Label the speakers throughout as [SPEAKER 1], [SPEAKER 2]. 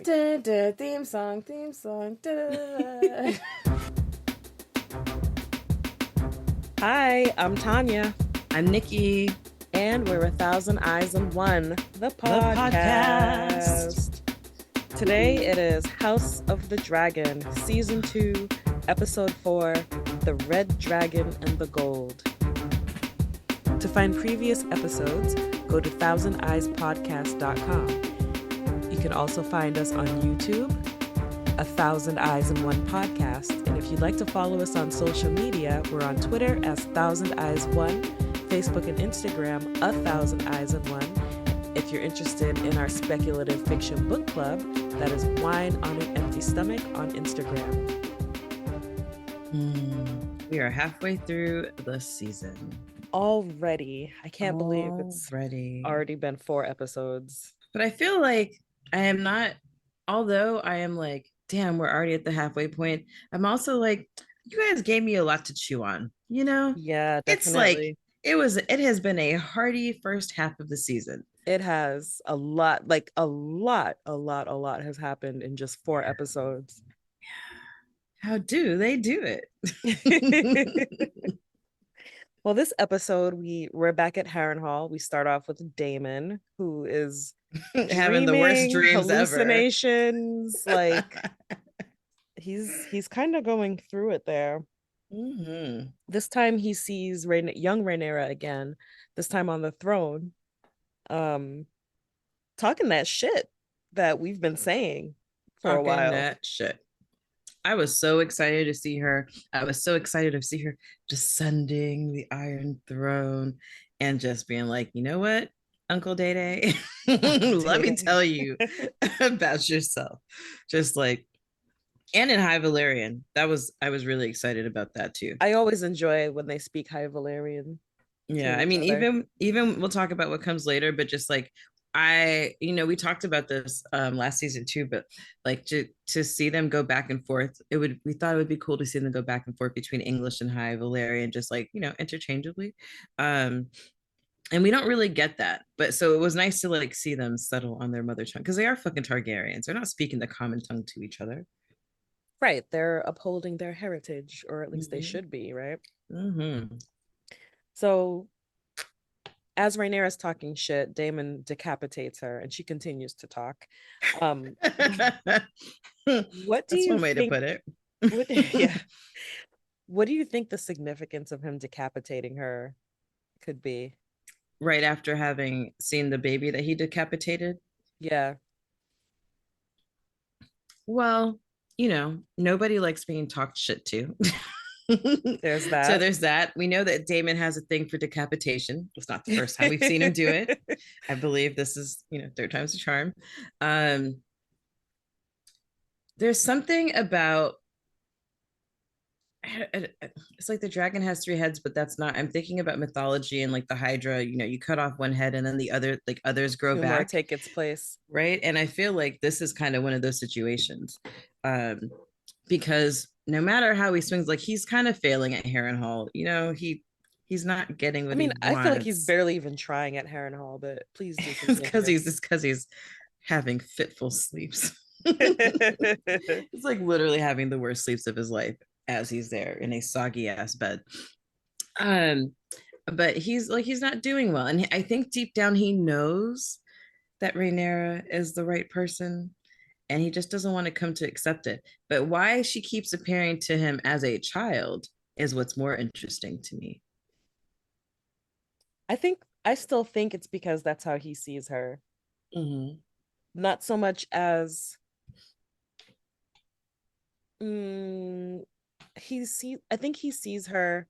[SPEAKER 1] Da, da, theme song, theme song. Da, da, da. Hi, I'm Tanya,
[SPEAKER 2] I'm Nikki,
[SPEAKER 1] and we're 1,000 Eyes on One, the
[SPEAKER 2] the podcast.
[SPEAKER 1] podcast. Today it is House of the Dragon, Season 2, Episode 4, The Red Dragon and the Gold. To find previous episodes, go to thousandeyespodcast.com. You can also find us on YouTube, 1,000 Eyes in One podcast. And if you'd like to follow us on social media, we're on Twitter as 1,000 Eyes One, Facebook and Instagram, 1,000 Eyes in One. If you're interested in our speculative fiction book club, that is Wine on an Empty Stomach on Instagram.
[SPEAKER 2] We are halfway through the season.
[SPEAKER 1] Already. I can't believe it's
[SPEAKER 2] Already.
[SPEAKER 1] already been 4 episodes.
[SPEAKER 2] But I feel like I am not, although I am like, damn, we're already at the halfway point. I'm also like, you guys gave me a lot to chew on, you know?
[SPEAKER 1] Yeah,
[SPEAKER 2] It's like,
[SPEAKER 1] definitely.
[SPEAKER 2] it has been a hearty first half of the season.
[SPEAKER 1] It has a lot, like a lot has happened in just 4 episodes.
[SPEAKER 2] How do they do it?
[SPEAKER 1] Well, this episode, we're back at Harrenhal. We start off with Damon, who is
[SPEAKER 2] Having the worst
[SPEAKER 1] dreaming,
[SPEAKER 2] dreams ever.
[SPEAKER 1] hallucinations. Like he's kind of going through it there.
[SPEAKER 2] Mm-hmm.
[SPEAKER 1] This time he sees young Rhaenyra again. This time on the throne, um, talking that shit that we've been saying for a
[SPEAKER 2] Talking
[SPEAKER 1] while.
[SPEAKER 2] that shit. I was so excited to see her. I was so excited to see her descending the Iron Throne and just being like, you know what, Uncle Day Day, let me tell you about yourself. Just like, and in High Valyrian, I was really excited about that too.
[SPEAKER 1] I always enjoy when they speak High Valyrian
[SPEAKER 2] Yeah,
[SPEAKER 1] to
[SPEAKER 2] I
[SPEAKER 1] each
[SPEAKER 2] mean,
[SPEAKER 1] other.
[SPEAKER 2] even we'll talk about what comes later, but just like we talked about this last season too, but like to see them go back and forth, we thought it would be cool to see them go back and forth between English and High Valyrian, just like, interchangeably. Um, and we don't really get that, but so it was nice to like see them settle on their mother tongue because they are fucking Targaryens. They're not speaking the common tongue to each other.
[SPEAKER 1] Right, they're upholding their heritage, or at least they
[SPEAKER 2] Mm-hmm.
[SPEAKER 1] should be, right?
[SPEAKER 2] Mm-hmm.
[SPEAKER 1] So as Rhaenyra's talking shit, Damon decapitates her and she continues to talk. Um, what do
[SPEAKER 2] That's
[SPEAKER 1] you
[SPEAKER 2] one way to
[SPEAKER 1] think?
[SPEAKER 2] put it.
[SPEAKER 1] What, yeah. What do you think the significance of him decapitating her could be?
[SPEAKER 2] Right after having seen the baby that he decapitated.
[SPEAKER 1] Yeah,
[SPEAKER 2] Well, nobody likes being talked shit to.
[SPEAKER 1] there's
[SPEAKER 2] So
[SPEAKER 1] that.
[SPEAKER 2] there's that. We know that Damon has a thing for decapitation. It's not the first time we've seen him do it. I believe this is, third time's the charm. Um, there's something about it's like the dragon has 3 heads, but that's not. I'm thinking about mythology and like the Hydra. You cut off one head and then the other, like others grow
[SPEAKER 1] 2 more
[SPEAKER 2] back,
[SPEAKER 1] take its place.
[SPEAKER 2] right? And I feel like this is kind of one of those situations, because no matter how he swings, like he's kind of failing at Harrenhal. He's not getting
[SPEAKER 1] I
[SPEAKER 2] what
[SPEAKER 1] mean,
[SPEAKER 2] he
[SPEAKER 1] I feel like he's
[SPEAKER 2] wants.
[SPEAKER 1] barely even trying at Harrenhal, but please do
[SPEAKER 2] Because
[SPEAKER 1] continue.
[SPEAKER 2] he's having fitful sleeps. It's like literally having the worst sleeps of his life as he's there in a soggy ass bed. Um, but he's not doing well, and I think deep down he knows that Rhaenyra is the right person, and he just doesn't want to come to accept it. But why she keeps appearing to him as a child is what's more interesting to me.
[SPEAKER 1] I still think it's because that's how he sees her.
[SPEAKER 2] Mm-hmm.
[SPEAKER 1] Not so much as mm, I think he sees her.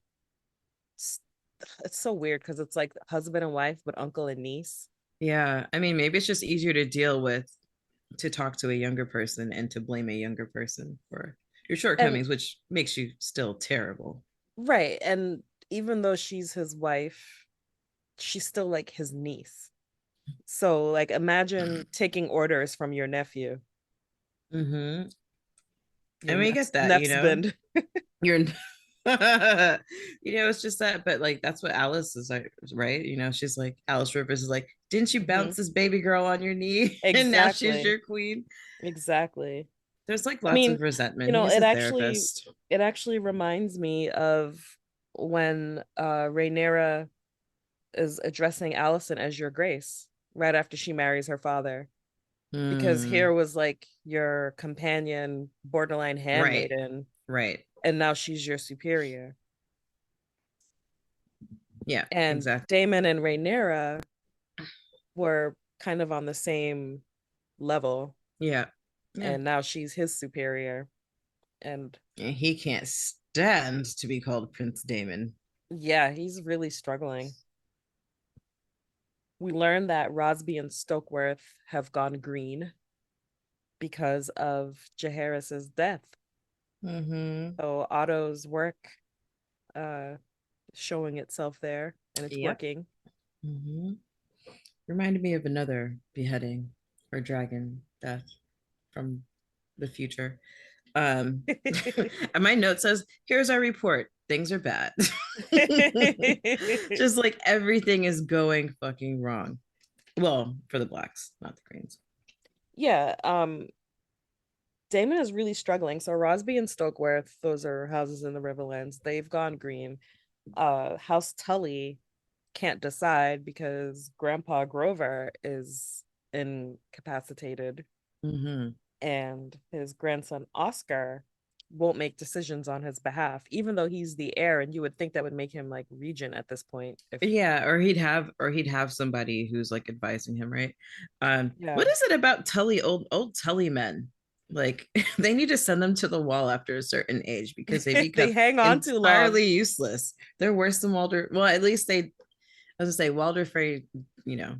[SPEAKER 1] It's so weird because it's like husband and wife, but uncle and niece.
[SPEAKER 2] Yeah, I mean, maybe it's just easier to deal with, to talk to a younger person and to blame a younger person for your
[SPEAKER 1] And
[SPEAKER 2] shortcomings, which makes you still terrible.
[SPEAKER 1] right. And even though she's his wife, she's still like his niece. So like imagine taking orders from your nephew,
[SPEAKER 2] Mm-hmm.
[SPEAKER 1] your
[SPEAKER 2] And we get that,
[SPEAKER 1] neph's bend.
[SPEAKER 2] you're It's just that, but like that's what Alice is like, right? She's like Alice Rivers is like, didn't you
[SPEAKER 1] Mhm.
[SPEAKER 2] bounce this baby girl on your knee and now she's
[SPEAKER 1] Exactly.
[SPEAKER 2] your queen?
[SPEAKER 1] Exactly.
[SPEAKER 2] There's like
[SPEAKER 1] I
[SPEAKER 2] lots
[SPEAKER 1] mean,
[SPEAKER 2] of resentment. He's
[SPEAKER 1] it
[SPEAKER 2] a
[SPEAKER 1] actually
[SPEAKER 2] therapist.
[SPEAKER 1] reminds me of when Rhaenyra is addressing Allison as your grace right after she marries her father. Because here
[SPEAKER 2] Mm,
[SPEAKER 1] was like your companion, borderline
[SPEAKER 2] right,
[SPEAKER 1] handmaiden,
[SPEAKER 2] right.
[SPEAKER 1] and now she's your superior.
[SPEAKER 2] Yeah,
[SPEAKER 1] And
[SPEAKER 2] exactly.
[SPEAKER 1] Daemon and Rhaenyra were kind of on the same level,
[SPEAKER 2] Yeah, yeah.
[SPEAKER 1] and now she's his superior. And
[SPEAKER 2] And he can't stand to be called Prince Damon.
[SPEAKER 1] yeah, he's really struggling. We learned that Rosby and Stokeworth have gone green because of Jaehaerys's death.
[SPEAKER 2] Mm-hmm.
[SPEAKER 1] So Otto's work uh showing itself there, and it's
[SPEAKER 2] Yep.
[SPEAKER 1] working.
[SPEAKER 2] Mm-hmm. Reminded me of another beheading or dragon death from the future. And my note says, here's our report. Things are bad. Just like everything is going fucking wrong. Well, for the blacks, not the greens.
[SPEAKER 1] Yeah, Damon is really struggling. So Rosby and Stokeworth, those are houses in the Riverlands, they've gone green. House Tully can't decide because Grandpa Grover is incapacitated,
[SPEAKER 2] Mm-hmm.
[SPEAKER 1] and his grandson Oscar won't make decisions on his behalf, even though he's the heir, and you would think that would make him like regent at this point. If
[SPEAKER 2] Yeah, or he'd have somebody who's like advising him, right?
[SPEAKER 1] yeah,
[SPEAKER 2] What is it about Tully, old Tully men? Like they need to send them to the wall after a certain age because they
[SPEAKER 1] they
[SPEAKER 2] become
[SPEAKER 1] hang on too long.
[SPEAKER 2] entirely useless. They're worse than Walder. Well, at least they, as I say, Walder Frey, you know,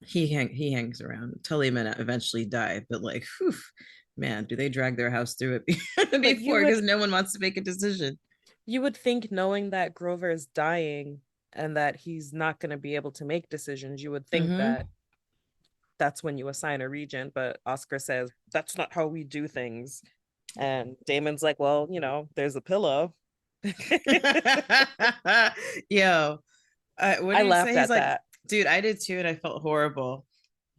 [SPEAKER 2] he hangs around. Tully men eventually die, but like, whew, man, do they drag their house through it
[SPEAKER 1] But
[SPEAKER 2] before because no one wants to make a decision.
[SPEAKER 1] you would think, knowing that Grover is dying and that he's not going to be able to make decisions, you would think
[SPEAKER 2] Mm-hmm.
[SPEAKER 1] that that's when you assign a regent. But Oscar says that's not how we do things, and Damon's like, well, there's a pillow.
[SPEAKER 2] Yo, what
[SPEAKER 1] I
[SPEAKER 2] did he
[SPEAKER 1] laughed
[SPEAKER 2] say? He's
[SPEAKER 1] at
[SPEAKER 2] like,
[SPEAKER 1] that.
[SPEAKER 2] dude, I did too, and I felt horrible.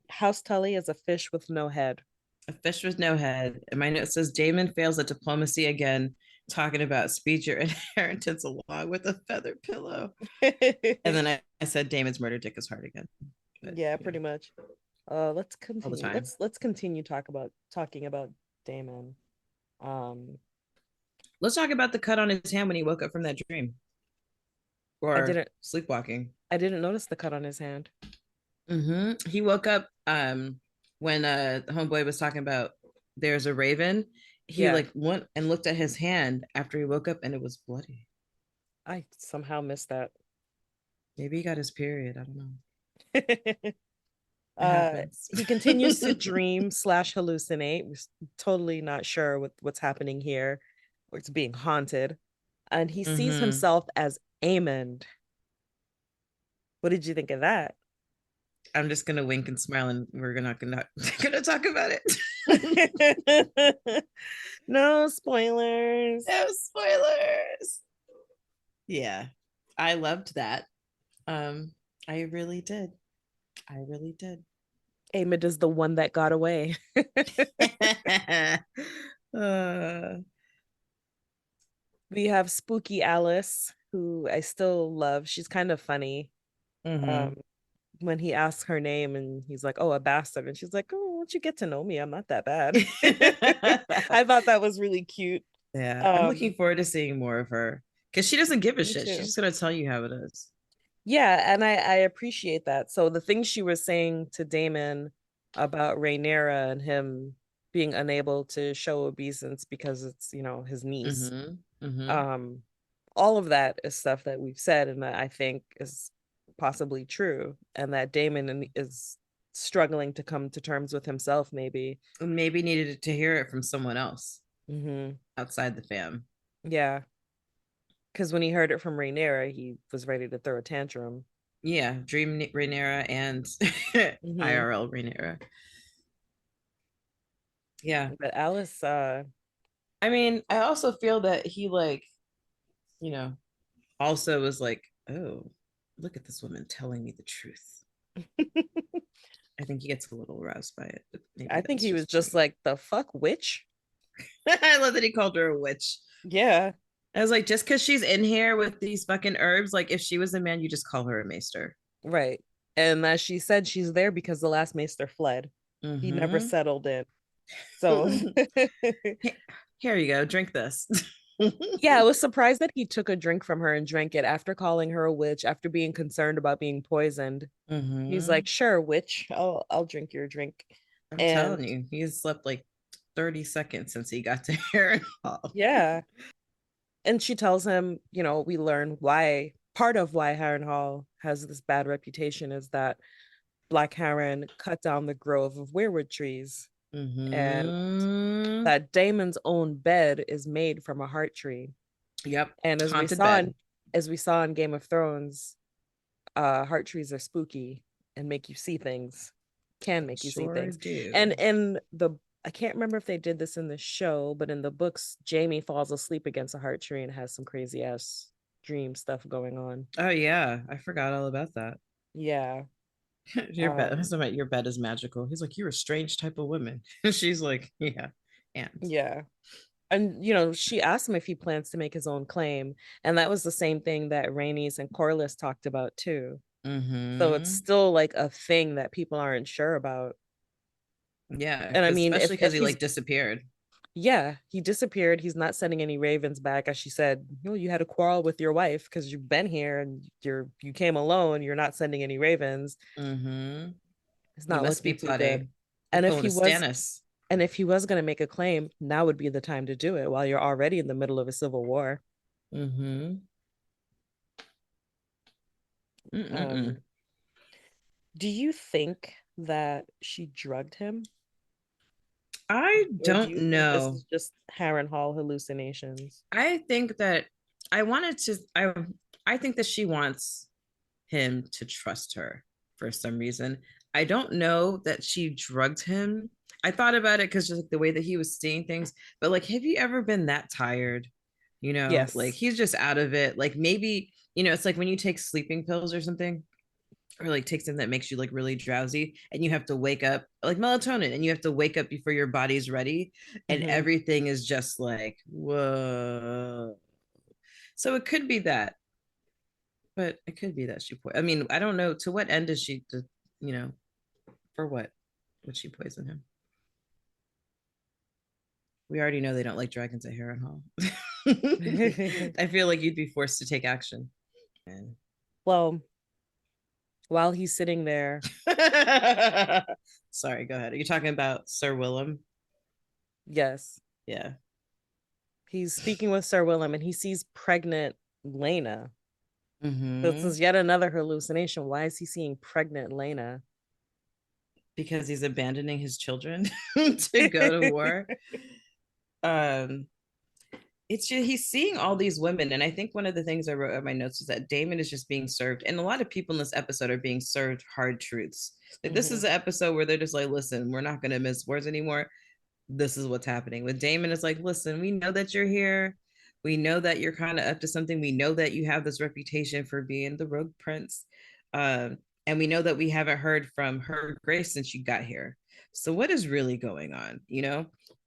[SPEAKER 1] House Tully is a fish with no head.
[SPEAKER 2] A fish with no head. And my note says Damon fails at diplomacy again, talking about speech or inheritance along with a feather pillow. And then I said Damon's murder dick is hard again. But
[SPEAKER 1] Yeah, pretty much. Let's
[SPEAKER 2] all the
[SPEAKER 1] continue.
[SPEAKER 2] time.
[SPEAKER 1] Let's continue talking about Damon. Um,
[SPEAKER 2] Let's talk about the cut on his hand when he woke up from that dream
[SPEAKER 1] I
[SPEAKER 2] or
[SPEAKER 1] didn't
[SPEAKER 2] sleepwalking.
[SPEAKER 1] I didn't notice the cut on his hand.
[SPEAKER 2] He woke up when the homeboy was talking about there's a raven. He
[SPEAKER 1] Yeah,
[SPEAKER 2] like went and looked at his hand after he woke up and it was bloody.
[SPEAKER 1] I somehow missed that.
[SPEAKER 2] Maybe he got his period. I don't know. It
[SPEAKER 1] uh
[SPEAKER 2] happens.
[SPEAKER 1] he continues to dream slash hallucinate. We're totally not sure what's happening here, or it's being haunted, and he sees
[SPEAKER 2] Mm-hmm.
[SPEAKER 1] himself as Aemond. What did you think of that?
[SPEAKER 2] I'm just gonna wink and smile, and we're gonna talk about it.
[SPEAKER 1] No spoilers.
[SPEAKER 2] No spoilers. Yeah, I loved that. Um, I really did. I really did.
[SPEAKER 1] Aemond is the one that got away.
[SPEAKER 2] uh,
[SPEAKER 1] We have Spooky Alice, who I still love. She's kind of funny.
[SPEAKER 2] mm-hmm.
[SPEAKER 1] Um, when he asks her name and he's like, "Oh, a bastard," and she's like, "Oh, won't you get to know me? I'm not that bad." I thought that was really cute.
[SPEAKER 2] Yeah, I'm looking
[SPEAKER 1] Um,
[SPEAKER 2] forward to seeing more of her because she doesn't give a
[SPEAKER 1] Me
[SPEAKER 2] shit. She's
[SPEAKER 1] too.
[SPEAKER 2] just gonna tell you how it is.
[SPEAKER 1] Yeah, and I appreciate that. So the things she was saying to Damon about Rhaenyra and him being unable to show obeisance because it's, his niece.
[SPEAKER 2] Mm-hmm. Mm-hmm.
[SPEAKER 1] Um, all of that is stuff that we've said and that I think is possibly true, and that Damon is struggling to come to terms with himself, maybe.
[SPEAKER 2] Maybe needed to hear it from someone else
[SPEAKER 1] Hmm.
[SPEAKER 2] outside the fam.
[SPEAKER 1] Yeah, because when he heard it from Rhaenyra, he was ready to throw a tantrum.
[SPEAKER 2] Yeah, Dream Rhaenyra and
[SPEAKER 1] Hmm.
[SPEAKER 2] IRL Rhaenyra. Yeah,
[SPEAKER 1] But Alice,
[SPEAKER 2] I mean, I also feel that he like you know, also was like, oh, look at this woman telling me the truth. I think he gets a little aroused by it, but maybe
[SPEAKER 1] I think
[SPEAKER 2] that's
[SPEAKER 1] he was
[SPEAKER 2] just
[SPEAKER 1] just
[SPEAKER 2] me.
[SPEAKER 1] like, the fuck, witch?
[SPEAKER 2] I love that he called her a witch.
[SPEAKER 1] Yeah,
[SPEAKER 2] I was like, just because she's in here with these fucking herbs, like if she was a man, you just call her a maester.
[SPEAKER 1] right. And as she said, she's there because the last maester fled. He never
[SPEAKER 2] Mm-hmm.
[SPEAKER 1] settled in. So
[SPEAKER 2] Here you go, drink this.
[SPEAKER 1] yeah, I was surprised that he took a drink from her and drank it after calling her a witch, after being concerned about being poisoned. He's
[SPEAKER 2] Mm-hmm.
[SPEAKER 1] like, "Sure, witch, I'll drink your drink."
[SPEAKER 2] I'm
[SPEAKER 1] And
[SPEAKER 2] telling you, he's slept like 30 seconds since he got to Harrenhal.
[SPEAKER 1] yeah, and she tells him, we learn why part of why Harrenhal has this bad reputation is that Black Heron cut down the grove of weirwood trees, and
[SPEAKER 2] Mm-hmm.
[SPEAKER 1] that Damon's own bed is made from a heart tree.
[SPEAKER 2] Yep.
[SPEAKER 1] And
[SPEAKER 2] Haunted bed.
[SPEAKER 1] as we saw in Game of Thrones, heart trees are spooky and make you see things, can
[SPEAKER 2] They
[SPEAKER 1] make you see
[SPEAKER 2] sure
[SPEAKER 1] things. And
[SPEAKER 2] do.
[SPEAKER 1] in the I can't remember if they did this in the show, but in the books, Jamie falls asleep against a heart tree and has some crazy ass dream stuff going on.
[SPEAKER 2] Oh yeah, I forgot all about that.
[SPEAKER 1] Yeah.
[SPEAKER 2] Your bed.
[SPEAKER 1] Um,
[SPEAKER 2] That's about your bed is magical. He's like, you're a strange type of woman. She's like, yeah. And
[SPEAKER 1] yeah. And she asked him if he plans to make his own claim. And that was the same thing that Rhaenys and Corlys talked about too. So it's
[SPEAKER 2] mm-hmm.
[SPEAKER 1] still like a thing that people aren't sure about.
[SPEAKER 2] Yeah,
[SPEAKER 1] And I
[SPEAKER 2] because
[SPEAKER 1] mean,
[SPEAKER 2] especially because
[SPEAKER 1] if
[SPEAKER 2] he
[SPEAKER 1] he's
[SPEAKER 2] like disappeared.
[SPEAKER 1] yeah, he disappeared. He's not sending any ravens back. As she said, you had a quarrel with your wife because you've been here and you came alone. You're not sending any ravens.
[SPEAKER 2] Mm-hmm.
[SPEAKER 1] It's
[SPEAKER 2] You
[SPEAKER 1] not
[SPEAKER 2] must be
[SPEAKER 1] looking too good.
[SPEAKER 2] plotting. You're
[SPEAKER 1] And if
[SPEAKER 2] pulling
[SPEAKER 1] he
[SPEAKER 2] a
[SPEAKER 1] was
[SPEAKER 2] Stannis.
[SPEAKER 1] and if he was going to make a claim, now would be the time to do it while you're already in the middle of a civil war.
[SPEAKER 2] Mm-hmm. Mm-mm-mm.
[SPEAKER 1] Um, do you think that she drugged him?
[SPEAKER 2] I
[SPEAKER 1] Or do
[SPEAKER 2] don't
[SPEAKER 1] you think this
[SPEAKER 2] know.
[SPEAKER 1] is just Harrenhal hallucinations?
[SPEAKER 2] I think that I wanted to I think that she wants him to trust her for some reason. I don't know that she drugged him. I thought about it because just like the way that he was seeing things, but like, have you ever been that tired? Like
[SPEAKER 1] Yes.
[SPEAKER 2] he's just out of it. Like maybe, it's like when you take sleeping pills or something, or like take something that makes you like really drowsy and you have to wake up like melatonin and you have to wake up before your body's ready and
[SPEAKER 1] Hmm.
[SPEAKER 2] everything is just like, whoa. So it could be that, but it could be that I mean, I don't know to what end is she, you know, for what would she poison him? We already know they don't like dragons at Harrenhal. I feel like you'd be forced to take action. And
[SPEAKER 1] Well, while he's sitting there,
[SPEAKER 2] sorry, go ahead. Are you talking about Sir Willem?
[SPEAKER 1] yes,
[SPEAKER 2] Yeah.
[SPEAKER 1] he's speaking with Sir Willem and he sees pregnant Lena. This
[SPEAKER 2] Mm-hmm.
[SPEAKER 1] is yet another hallucination. Why is he seeing pregnant Lena?
[SPEAKER 2] Because he's abandoning his children to go to war. Um, it's just he's seeing all these women, and I think one of the things I wrote in my notes is that Damon is just being served, and a lot of people in this episode are being served hard truths. Like this
[SPEAKER 1] Hmm.
[SPEAKER 2] is an episode where they're just like, listen, we're not going to miss words anymore. This is what's happening. With Damon, it's like, listen, we know that you're here. We know that you're kind of up to something. We know that you have this reputation for being the rogue prince. Um, and we know that we haven't heard from her Grace since you got here. So what is really going on?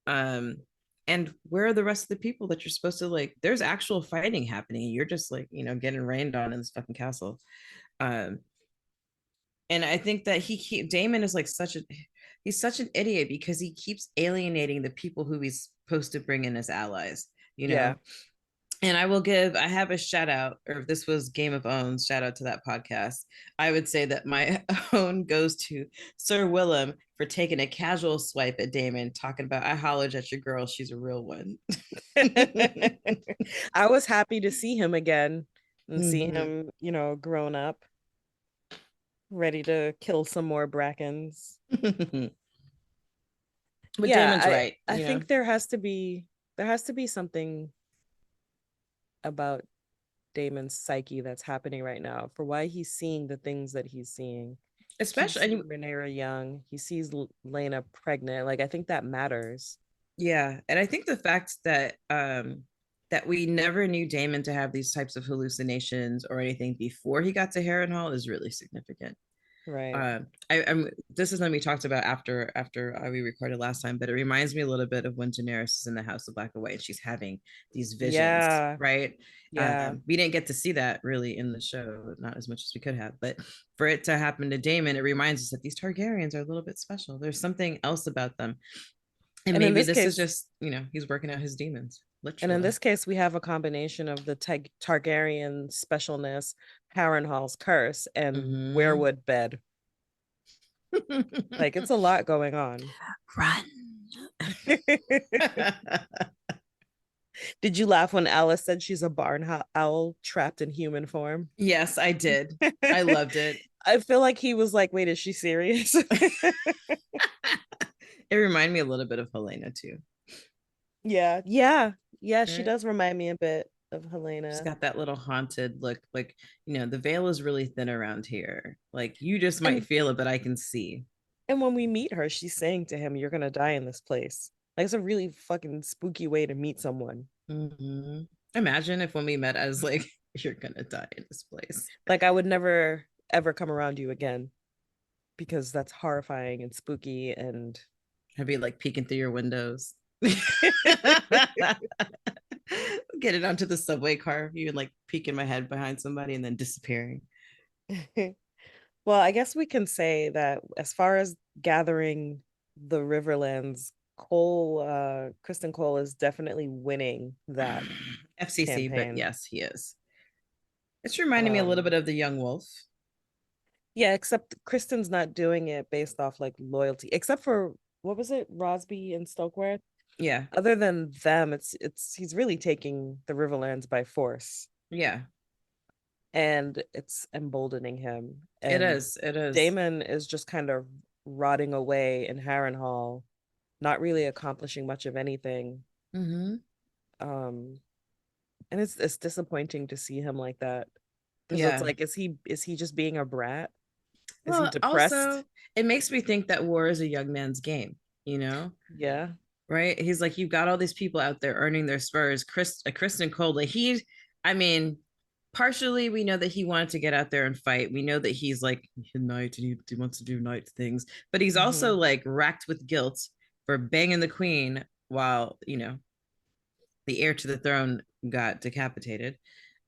[SPEAKER 2] Um, and where are the rest of the people that you're supposed to like? There's actual fighting happening. You're just like, getting rained on in this fucking castle. Um, and I think that Damon is like he's such an idiot because he keeps alienating the people who he's supposed to bring in as allies, you
[SPEAKER 1] Yeah.
[SPEAKER 2] know. And I have a shout out, or if this was Game of Owns, shout out to that podcast. I would say that my own goes to Sir Willem for taking a casual swipe at Damon, talking about, I hollered at your girl, she's a real one.
[SPEAKER 1] I was happy to see him again and see
[SPEAKER 2] Mm-hmm.
[SPEAKER 1] him, grown up, ready to kill some more Brackens.
[SPEAKER 2] But
[SPEAKER 1] Yeah,
[SPEAKER 2] Damon's
[SPEAKER 1] I
[SPEAKER 2] right,
[SPEAKER 1] I think there has to be something about Damon's psyche that's happening right now for why he's seeing the things that he's seeing. He's
[SPEAKER 2] especially,
[SPEAKER 1] seeing Rhaenyra young. He sees Lena pregnant. Like I think that matters.
[SPEAKER 2] yeah, and I think the fact that that we never knew Damon to have these types of hallucinations or anything before he got to Harrenhal is really significant.
[SPEAKER 1] Right.
[SPEAKER 2] I'm this is something we talked about after we recorded last time, but it reminds me a little bit of when Daenerys is in the House of Black and White and she's having these visions,
[SPEAKER 1] Yeah.
[SPEAKER 2] right?
[SPEAKER 1] Yeah.
[SPEAKER 2] We didn't get to see that really in the show, not as much as we could have, but for it to happen to Daemon, it reminds us that these Targaryens are a little bit special. There's something else about them, and
[SPEAKER 1] And in
[SPEAKER 2] maybe
[SPEAKER 1] this
[SPEAKER 2] this is
[SPEAKER 1] case,
[SPEAKER 2] just he's working out his demons,
[SPEAKER 1] and in
[SPEAKER 2] literally.
[SPEAKER 1] this case, we have a combination of the Targaryen specialness, Harrenhal's curse, and
[SPEAKER 2] Mm-hmm.
[SPEAKER 1] Weirwood bed. Like it's a lot going on.
[SPEAKER 2] Run.
[SPEAKER 1] Did you laugh when Alice said she's a barn owl trapped in human form?
[SPEAKER 2] Yes, I did. I loved it.
[SPEAKER 1] I feel like he was like, wait, is she serious?
[SPEAKER 2] It reminded me a little bit of Helena too.
[SPEAKER 1] Yeah. Yeah. Yeah, she
[SPEAKER 2] Right?
[SPEAKER 1] does remind me a bit of
[SPEAKER 2] She's
[SPEAKER 1] Helena.
[SPEAKER 2] got that little haunted look, like the veil is really thin around here. Like you just might
[SPEAKER 1] And
[SPEAKER 2] feel it, but I can see.
[SPEAKER 1] and when we meet her, she's saying to him, "You're gonna die in this place." Like it's a really fucking spooky way to meet someone.
[SPEAKER 2] Mm-hmm. Imagine if when we met, I was like, "You're gonna die in this place."
[SPEAKER 1] Like I would never ever come around you again because that's horrifying and spooky and
[SPEAKER 2] I'd be like peeking through your windows. Get it onto the subway car, even like peeking my head behind somebody and then disappearing.
[SPEAKER 1] well, I guess we can say that as far as gathering the Riverlands, Kristen Cole is definitely winning that
[SPEAKER 2] FCC, but
[SPEAKER 1] campaign.
[SPEAKER 2] yes, he is. It's reminding me a little bit
[SPEAKER 1] Um,
[SPEAKER 2] of the Young Wolf.
[SPEAKER 1] yeah, except Kristen's not doing it based off like loyalty, except for what was it, Rosby and Stokeworth?
[SPEAKER 2] Yeah,
[SPEAKER 1] Other than them, it's he's really taking the Riverlands by force,
[SPEAKER 2] yeah,
[SPEAKER 1] and it's emboldening him.
[SPEAKER 2] it
[SPEAKER 1] And
[SPEAKER 2] is. It is.
[SPEAKER 1] Damon is just kind of rotting away in Harrenhal, not really accomplishing much of anything.
[SPEAKER 2] Mm-hmm.
[SPEAKER 1] Um, and it's disappointing to see him like that because it's
[SPEAKER 2] Yeah.
[SPEAKER 1] like, is he just being a brat? Is he
[SPEAKER 2] Well,
[SPEAKER 1] depressed?
[SPEAKER 2] also, it makes me think that war is a young man's game,
[SPEAKER 1] Yeah.
[SPEAKER 2] right? He's like, you've got all these people out there earning their spurs. Kristen Cole, like I mean, partially we know that he wanted to get out there and fight. We know that he's like a knight and he wants to do knight things, but he's also
[SPEAKER 1] Hmm.
[SPEAKER 2] like racked with guilt for banging the queen while, the heir to the throne got decapitated.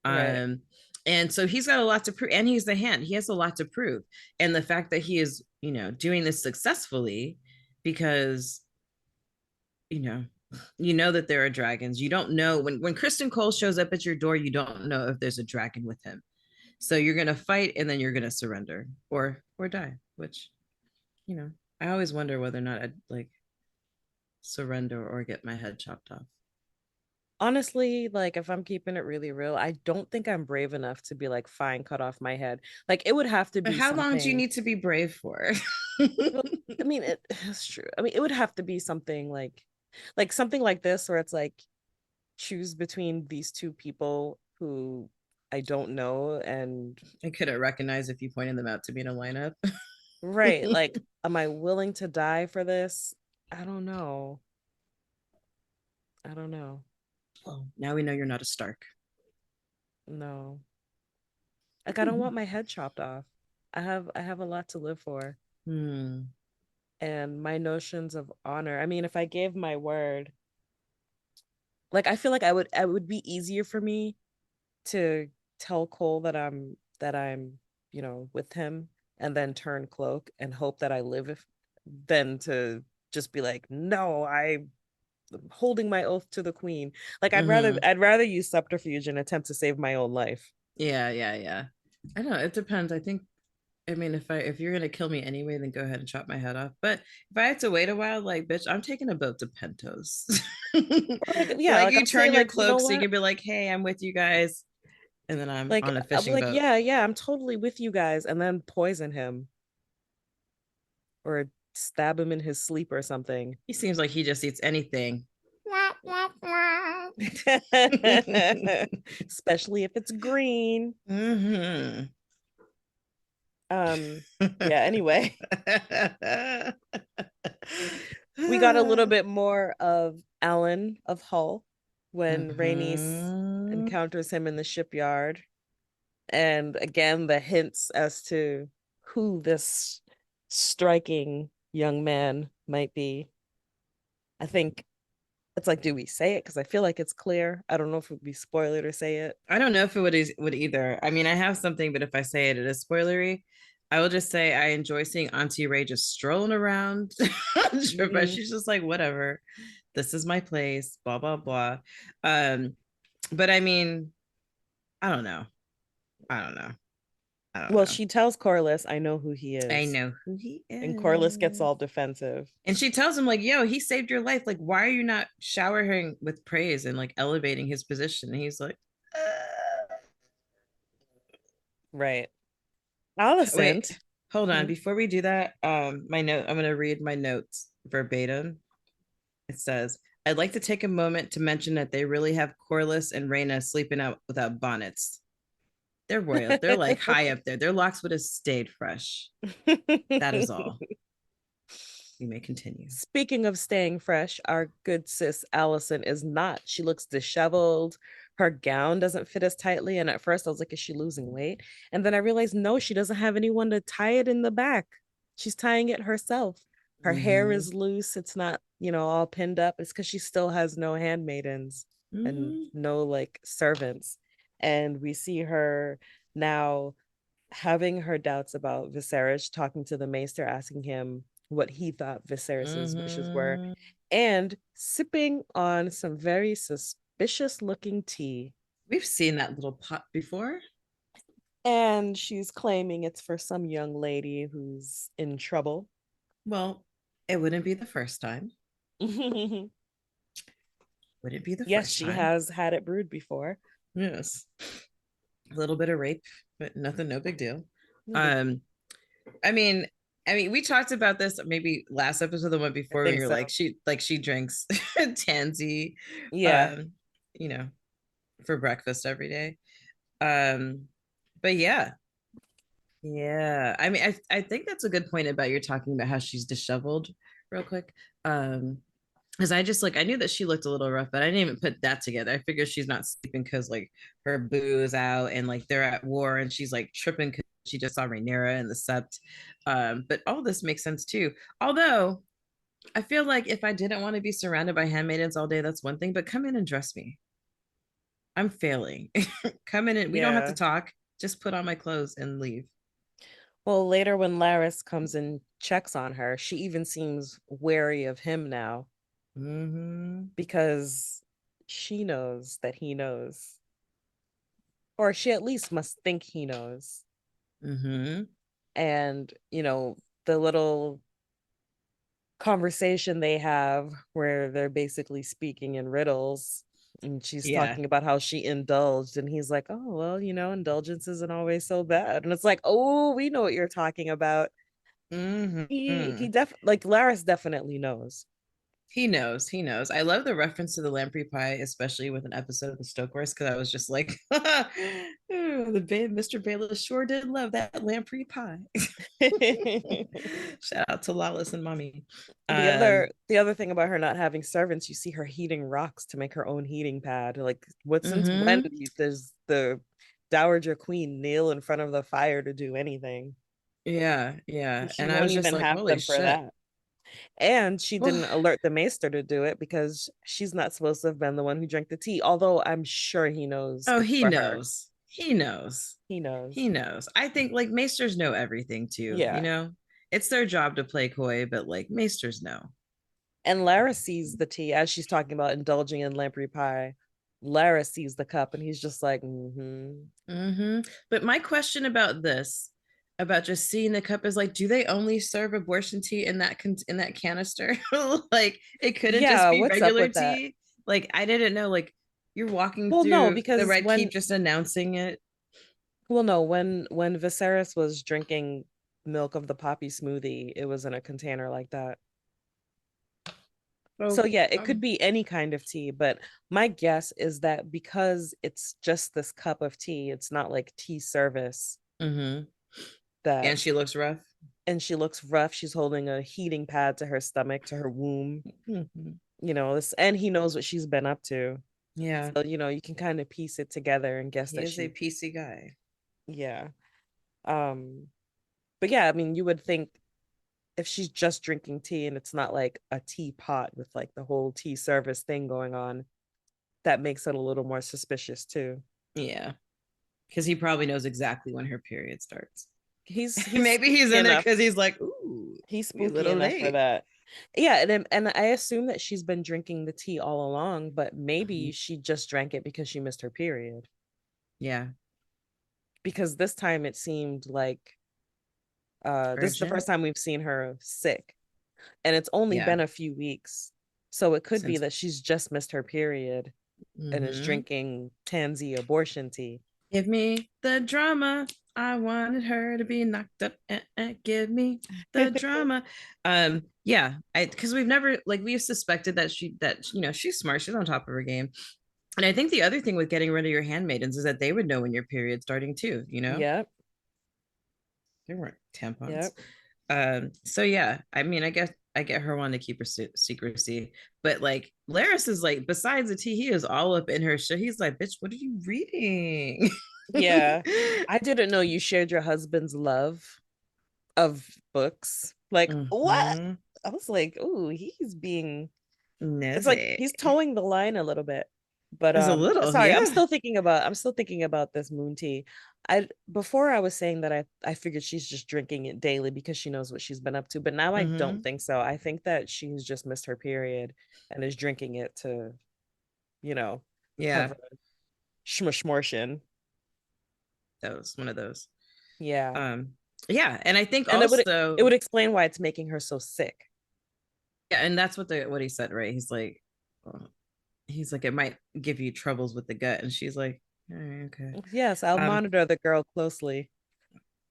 [SPEAKER 1] Right.
[SPEAKER 2] Um, and so he's got a lot to prove, and he's the hand. He has a lot to prove, and the fact that he is, doing this successfully, because you know, that there are dragons. You don't know when Kristen Cole shows up at your door. You don't know if there's a dragon with him. So you're gonna fight, and then you're gonna surrender or die. Which, I always wonder whether or not I'd like surrender or get my head chopped off.
[SPEAKER 1] Honestly, like if I'm keeping it really real, I don't think I'm brave enough to be like, fine, cut off my head. Like it would have to
[SPEAKER 2] But
[SPEAKER 1] be
[SPEAKER 2] how long do you
[SPEAKER 1] something.
[SPEAKER 2] need to be brave for?
[SPEAKER 1] Well, I mean, it's true. I mean, it would have to be something like something like this, where it's like choose between these two people who I don't know, and
[SPEAKER 2] I couldn't recognize if you pointed them out to me in a lineup.
[SPEAKER 1] right, like, am I willing to die for this? I don't know. I don't know.
[SPEAKER 2] Well, now we know you're not a Stark.
[SPEAKER 1] No, like I don't want my head chopped off. I have a lot to live for,
[SPEAKER 2] Hmm.
[SPEAKER 1] and my notions of honor. I mean, if I gave my word, like I feel like I would be easier for me to tell Cole that I'm with him, and then turn cloak and hope that I live, than to just be like, no, I'm holding my oath to the queen. Like I'd rather
[SPEAKER 2] Mm-hmm.
[SPEAKER 1] I'd rather use subterfuge and attempt to save my own life.
[SPEAKER 2] Yeah, yeah, yeah. I don't know. It depends. I think. I mean, if you're gonna kill me anyway, then go ahead and chop my head off. But if I had to wait a while, like, bitch, I'm taking a boat to Pentos.
[SPEAKER 1] Or like, yeah,
[SPEAKER 2] Like
[SPEAKER 1] like
[SPEAKER 2] you
[SPEAKER 1] I'm
[SPEAKER 2] turn
[SPEAKER 1] saying,
[SPEAKER 2] your
[SPEAKER 1] like, you know
[SPEAKER 2] cloak so you
[SPEAKER 1] what?
[SPEAKER 2] can be like, hey, I'm with you guys, and then I'm
[SPEAKER 1] Like
[SPEAKER 2] on a
[SPEAKER 1] I'll be
[SPEAKER 2] fishing
[SPEAKER 1] like,
[SPEAKER 2] boat.
[SPEAKER 1] yeah, yeah, I'm totally with you guys, and then poison him or stab him in his sleep or something.
[SPEAKER 2] He seems like he just eats anything.
[SPEAKER 1] Especially if it's green.
[SPEAKER 2] Mm-hmm.
[SPEAKER 1] Um, yeah, anyway, we got a little bit more of Alan of Hull. when Rhaenys
[SPEAKER 2] Mm-hmm.
[SPEAKER 1] encounters him in the shipyard. And again, the hints as to who this striking young man might be. I think it's like, do we say it? Because I feel like it's clear. I don't know if it would be spoiler to say it.
[SPEAKER 2] I don't know if it would either. I mean, I have something, but if I say it, it is spoilery. I will just say I enjoy seeing Auntie Ray just strolling around. But
[SPEAKER 1] Mhm.
[SPEAKER 2] she's just like, whatever, this is my place, blah, blah, blah. Um, but I mean, I don't know. I don't know. I don't
[SPEAKER 1] Well,
[SPEAKER 2] know.
[SPEAKER 1] she tells Corlys, I know who he
[SPEAKER 2] I
[SPEAKER 1] is.
[SPEAKER 2] know who he
[SPEAKER 1] And Corlys gets
[SPEAKER 2] is.
[SPEAKER 1] all defensive.
[SPEAKER 2] And she tells him, like, yo, he saved your life. Like, why are you not showering with praise and like elevating his position? And he's like,
[SPEAKER 1] Right.
[SPEAKER 2] wait,
[SPEAKER 1] Alicent.
[SPEAKER 2] hold on.
[SPEAKER 1] Hmm.
[SPEAKER 2] Before we do that, my note, I'm gonna read my notes verbatim. It says, I'd like to take a moment to mention that they really have Corliss and Reyna sleeping out without bonnets. They're royal. They're like high up there. Their locks would have stayed fresh. That is all. You may continue.
[SPEAKER 1] Speaking of staying fresh, our good sis Alicent is not. She looks disheveled. Her gown doesn't fit as tightly. And at first I was like, is she losing weight? And then I realized, no, she doesn't have anyone to tie it in the back. She's tying it herself. Her hair
[SPEAKER 2] Mm-hmm.
[SPEAKER 1] is loose. It's not, all pinned up. It's because she still has no handmaidens and
[SPEAKER 2] Mm-hmm.
[SPEAKER 1] no like servants. And we see her now having her doubts about Viserys, talking to the Maester, asking him what he thought Viserys's wishes were,
[SPEAKER 2] Mm-hmm.
[SPEAKER 1] and sipping on some very suspicious looking tea.
[SPEAKER 2] We've seen that little pot before.
[SPEAKER 1] And she's claiming it's for some young lady who's in trouble.
[SPEAKER 2] Well, it wouldn't be the first time. Would it be the
[SPEAKER 1] Yes,
[SPEAKER 2] first
[SPEAKER 1] she
[SPEAKER 2] time?
[SPEAKER 1] has had it brewed before.
[SPEAKER 2] Yes. A little bit of rape, but nothing, no big deal.
[SPEAKER 1] No big.
[SPEAKER 2] Um, I mean, we talked about this maybe last episode, the one
[SPEAKER 1] I
[SPEAKER 2] before, when
[SPEAKER 1] think
[SPEAKER 2] you're
[SPEAKER 1] so.
[SPEAKER 2] like she drinks tansy,
[SPEAKER 1] Yeah.
[SPEAKER 2] um, you know, for breakfast every day. Um, but yeah, yeah. I mean, I think that's a good point about you're talking about how she's disheveled, real quick. Because I just like I knew that she looked a little rough, but I didn't even put that together. I figured she's not sleeping because like her boo is out and like they're at war and she's like tripping because she just saw Rhaenyra and the Sept. But all this makes sense too. Although I feel like if I didn't want to be surrounded by handmaidens all day, that's one thing. But come in and dress me. I'm failing. Come in and we don't have to
[SPEAKER 1] Yeah.
[SPEAKER 2] talk. Just put on my clothes and leave.
[SPEAKER 1] Well, later when Laris comes and checks on her, she even seems wary of him now
[SPEAKER 2] Mm-hmm.
[SPEAKER 1] because she knows that he knows, or she at least must think he knows.
[SPEAKER 2] Mm-hmm.
[SPEAKER 1] And, the little conversation they have where they're basically speaking in riddles. And she's
[SPEAKER 2] Yeah.
[SPEAKER 1] talking about how she indulged, and he's like, oh, well, indulgence isn't always so bad. And it's like, oh, we know what you're talking about. He
[SPEAKER 2] Mm-hmm.
[SPEAKER 1] definitely, like, Laris definitely knows.
[SPEAKER 2] He knows. He knows. I love the reference to the lamprey pie, especially with an episode of the Stokeworths, because I was just like, Mr. Baelish sure did love that lamprey pie. Shout out to Lawless and Mommy.
[SPEAKER 1] the other
[SPEAKER 2] Um,
[SPEAKER 1] the other thing about her not having servants, you see her heating rocks to make her own heating pad. Like, what since when
[SPEAKER 2] mm-hmm.
[SPEAKER 1] does the Dowager Queen kneel in front of the fire to do anything?
[SPEAKER 2] Yeah, yeah.
[SPEAKER 1] She
[SPEAKER 2] And I
[SPEAKER 1] won't
[SPEAKER 2] was just
[SPEAKER 1] even
[SPEAKER 2] like,
[SPEAKER 1] have
[SPEAKER 2] holy
[SPEAKER 1] them for
[SPEAKER 2] shit.
[SPEAKER 1] that. And she
[SPEAKER 2] Well,
[SPEAKER 1] didn't alert the maester to do it because she's not supposed to have been the one who drank the tea. Although I'm sure he knows
[SPEAKER 2] oh,
[SPEAKER 1] it's
[SPEAKER 2] he
[SPEAKER 1] for her.
[SPEAKER 2] knows. He knows.
[SPEAKER 1] He knows.
[SPEAKER 2] He knows. I think like maesters know everything too,
[SPEAKER 1] Yeah.
[SPEAKER 2] It's their job to play coy, but like maesters know.
[SPEAKER 1] And Lara sees the tea as she's talking about indulging in lamprey pie. Lara sees the cup and he's just like, mm-hmm.
[SPEAKER 2] Mm-hmm. But my question about this, about just seeing the cup, is like, do they only serve abortion tea in in that canister? Like, it couldn't just
[SPEAKER 1] Yeah,
[SPEAKER 2] be
[SPEAKER 1] what's up
[SPEAKER 2] regular
[SPEAKER 1] with that?
[SPEAKER 2] tea. Like, I didn't know. Like, you're walking
[SPEAKER 1] Well, no,
[SPEAKER 2] through the
[SPEAKER 1] because
[SPEAKER 2] Red Keep, just announcing it.
[SPEAKER 1] when Viserys was drinking milk of the poppy smoothie, it was in a container like that. So
[SPEAKER 2] Oh,
[SPEAKER 1] yeah, it
[SPEAKER 2] oh.
[SPEAKER 1] could be any kind of tea, but my guess is that because it's just this cup of tea, it's not like tea service
[SPEAKER 2] Mm-hmm.
[SPEAKER 1] that
[SPEAKER 2] And she looks rough.
[SPEAKER 1] and she looks rough. She's holding a heating pad to her stomach, to her womb.
[SPEAKER 2] Mm-hmm.
[SPEAKER 1] This, and he knows what she's been up to.
[SPEAKER 2] Yeah.
[SPEAKER 1] So, you can kind of piece it together and guess
[SPEAKER 2] He
[SPEAKER 1] that
[SPEAKER 2] is a
[SPEAKER 1] she,
[SPEAKER 2] PC guy.
[SPEAKER 1] yeah. Um, but yeah, I mean, you would think if she's just drinking tea and it's not like a teapot with like the whole tea service thing going on, that makes it a little more suspicious too.
[SPEAKER 2] Yeah. Because he probably knows exactly when her period starts.
[SPEAKER 1] He's
[SPEAKER 2] Maybe he's
[SPEAKER 1] spooky
[SPEAKER 2] in it
[SPEAKER 1] enough.
[SPEAKER 2] because he's like, ooh,
[SPEAKER 1] He's
[SPEAKER 2] be a
[SPEAKER 1] spooky
[SPEAKER 2] little
[SPEAKER 1] enough for
[SPEAKER 2] late.
[SPEAKER 1] that. Yeah, and I assume that she's been drinking the tea all along, but maybe
[SPEAKER 2] Mhm.
[SPEAKER 1] she just drank it because she missed her period.
[SPEAKER 2] Yeah.
[SPEAKER 1] Because this time it seemed like this is the
[SPEAKER 2] Urgent.
[SPEAKER 1] first time we've seen her sick, and it's only
[SPEAKER 2] Yeah.
[SPEAKER 1] been a few weeks. So it could be
[SPEAKER 2] Since,
[SPEAKER 1] that she's just missed her period and is
[SPEAKER 2] mm-hmm.
[SPEAKER 1] drinking tansy abortion tea.
[SPEAKER 2] Give me the drama. I wanted her to be knocked up. Give me the drama. Yeah, I because we've never like we've suspected that she's smart. She's on top of her game. And I think the other thing with getting rid of your handmaidens is that they would know when your period's starting too.
[SPEAKER 1] Yep.
[SPEAKER 2] There weren't tampons.
[SPEAKER 1] Yep.
[SPEAKER 2] So yeah, I mean, I get her wanting to keep her secrecy, but like Laris is like, besides the tea, he is all up in her shit. He's like, bitch, what are you reading?
[SPEAKER 1] Yeah. I didn't know you shared your husband's love of books. Like, what?
[SPEAKER 2] Mm-hmm.
[SPEAKER 1] I was like, ooh, he's being it's like
[SPEAKER 2] Nosy.
[SPEAKER 1] he's towing the line a little bit. But
[SPEAKER 2] As a little,
[SPEAKER 1] sorry,
[SPEAKER 2] yeah.
[SPEAKER 1] I'm still thinking about this moon tea. I before I was saying that I figured she's just drinking it daily because she knows what she's been up to, but now I don't
[SPEAKER 2] Mm-hmm.
[SPEAKER 1] think so. I think that she's just missed her period and is drinking it to, you know, have
[SPEAKER 2] Yeah,
[SPEAKER 1] a schmortion.
[SPEAKER 2] that was one of those.
[SPEAKER 1] Yeah.
[SPEAKER 2] Um, yeah, and I think
[SPEAKER 1] And it
[SPEAKER 2] also,
[SPEAKER 1] would explain why it's making her so sick.
[SPEAKER 2] yeah, and that's what he said, right? Well, he's like, it might give you troubles with the gut, and she's like, all right, okay.
[SPEAKER 1] Yes, I'll
[SPEAKER 2] Um,
[SPEAKER 1] monitor the girl closely.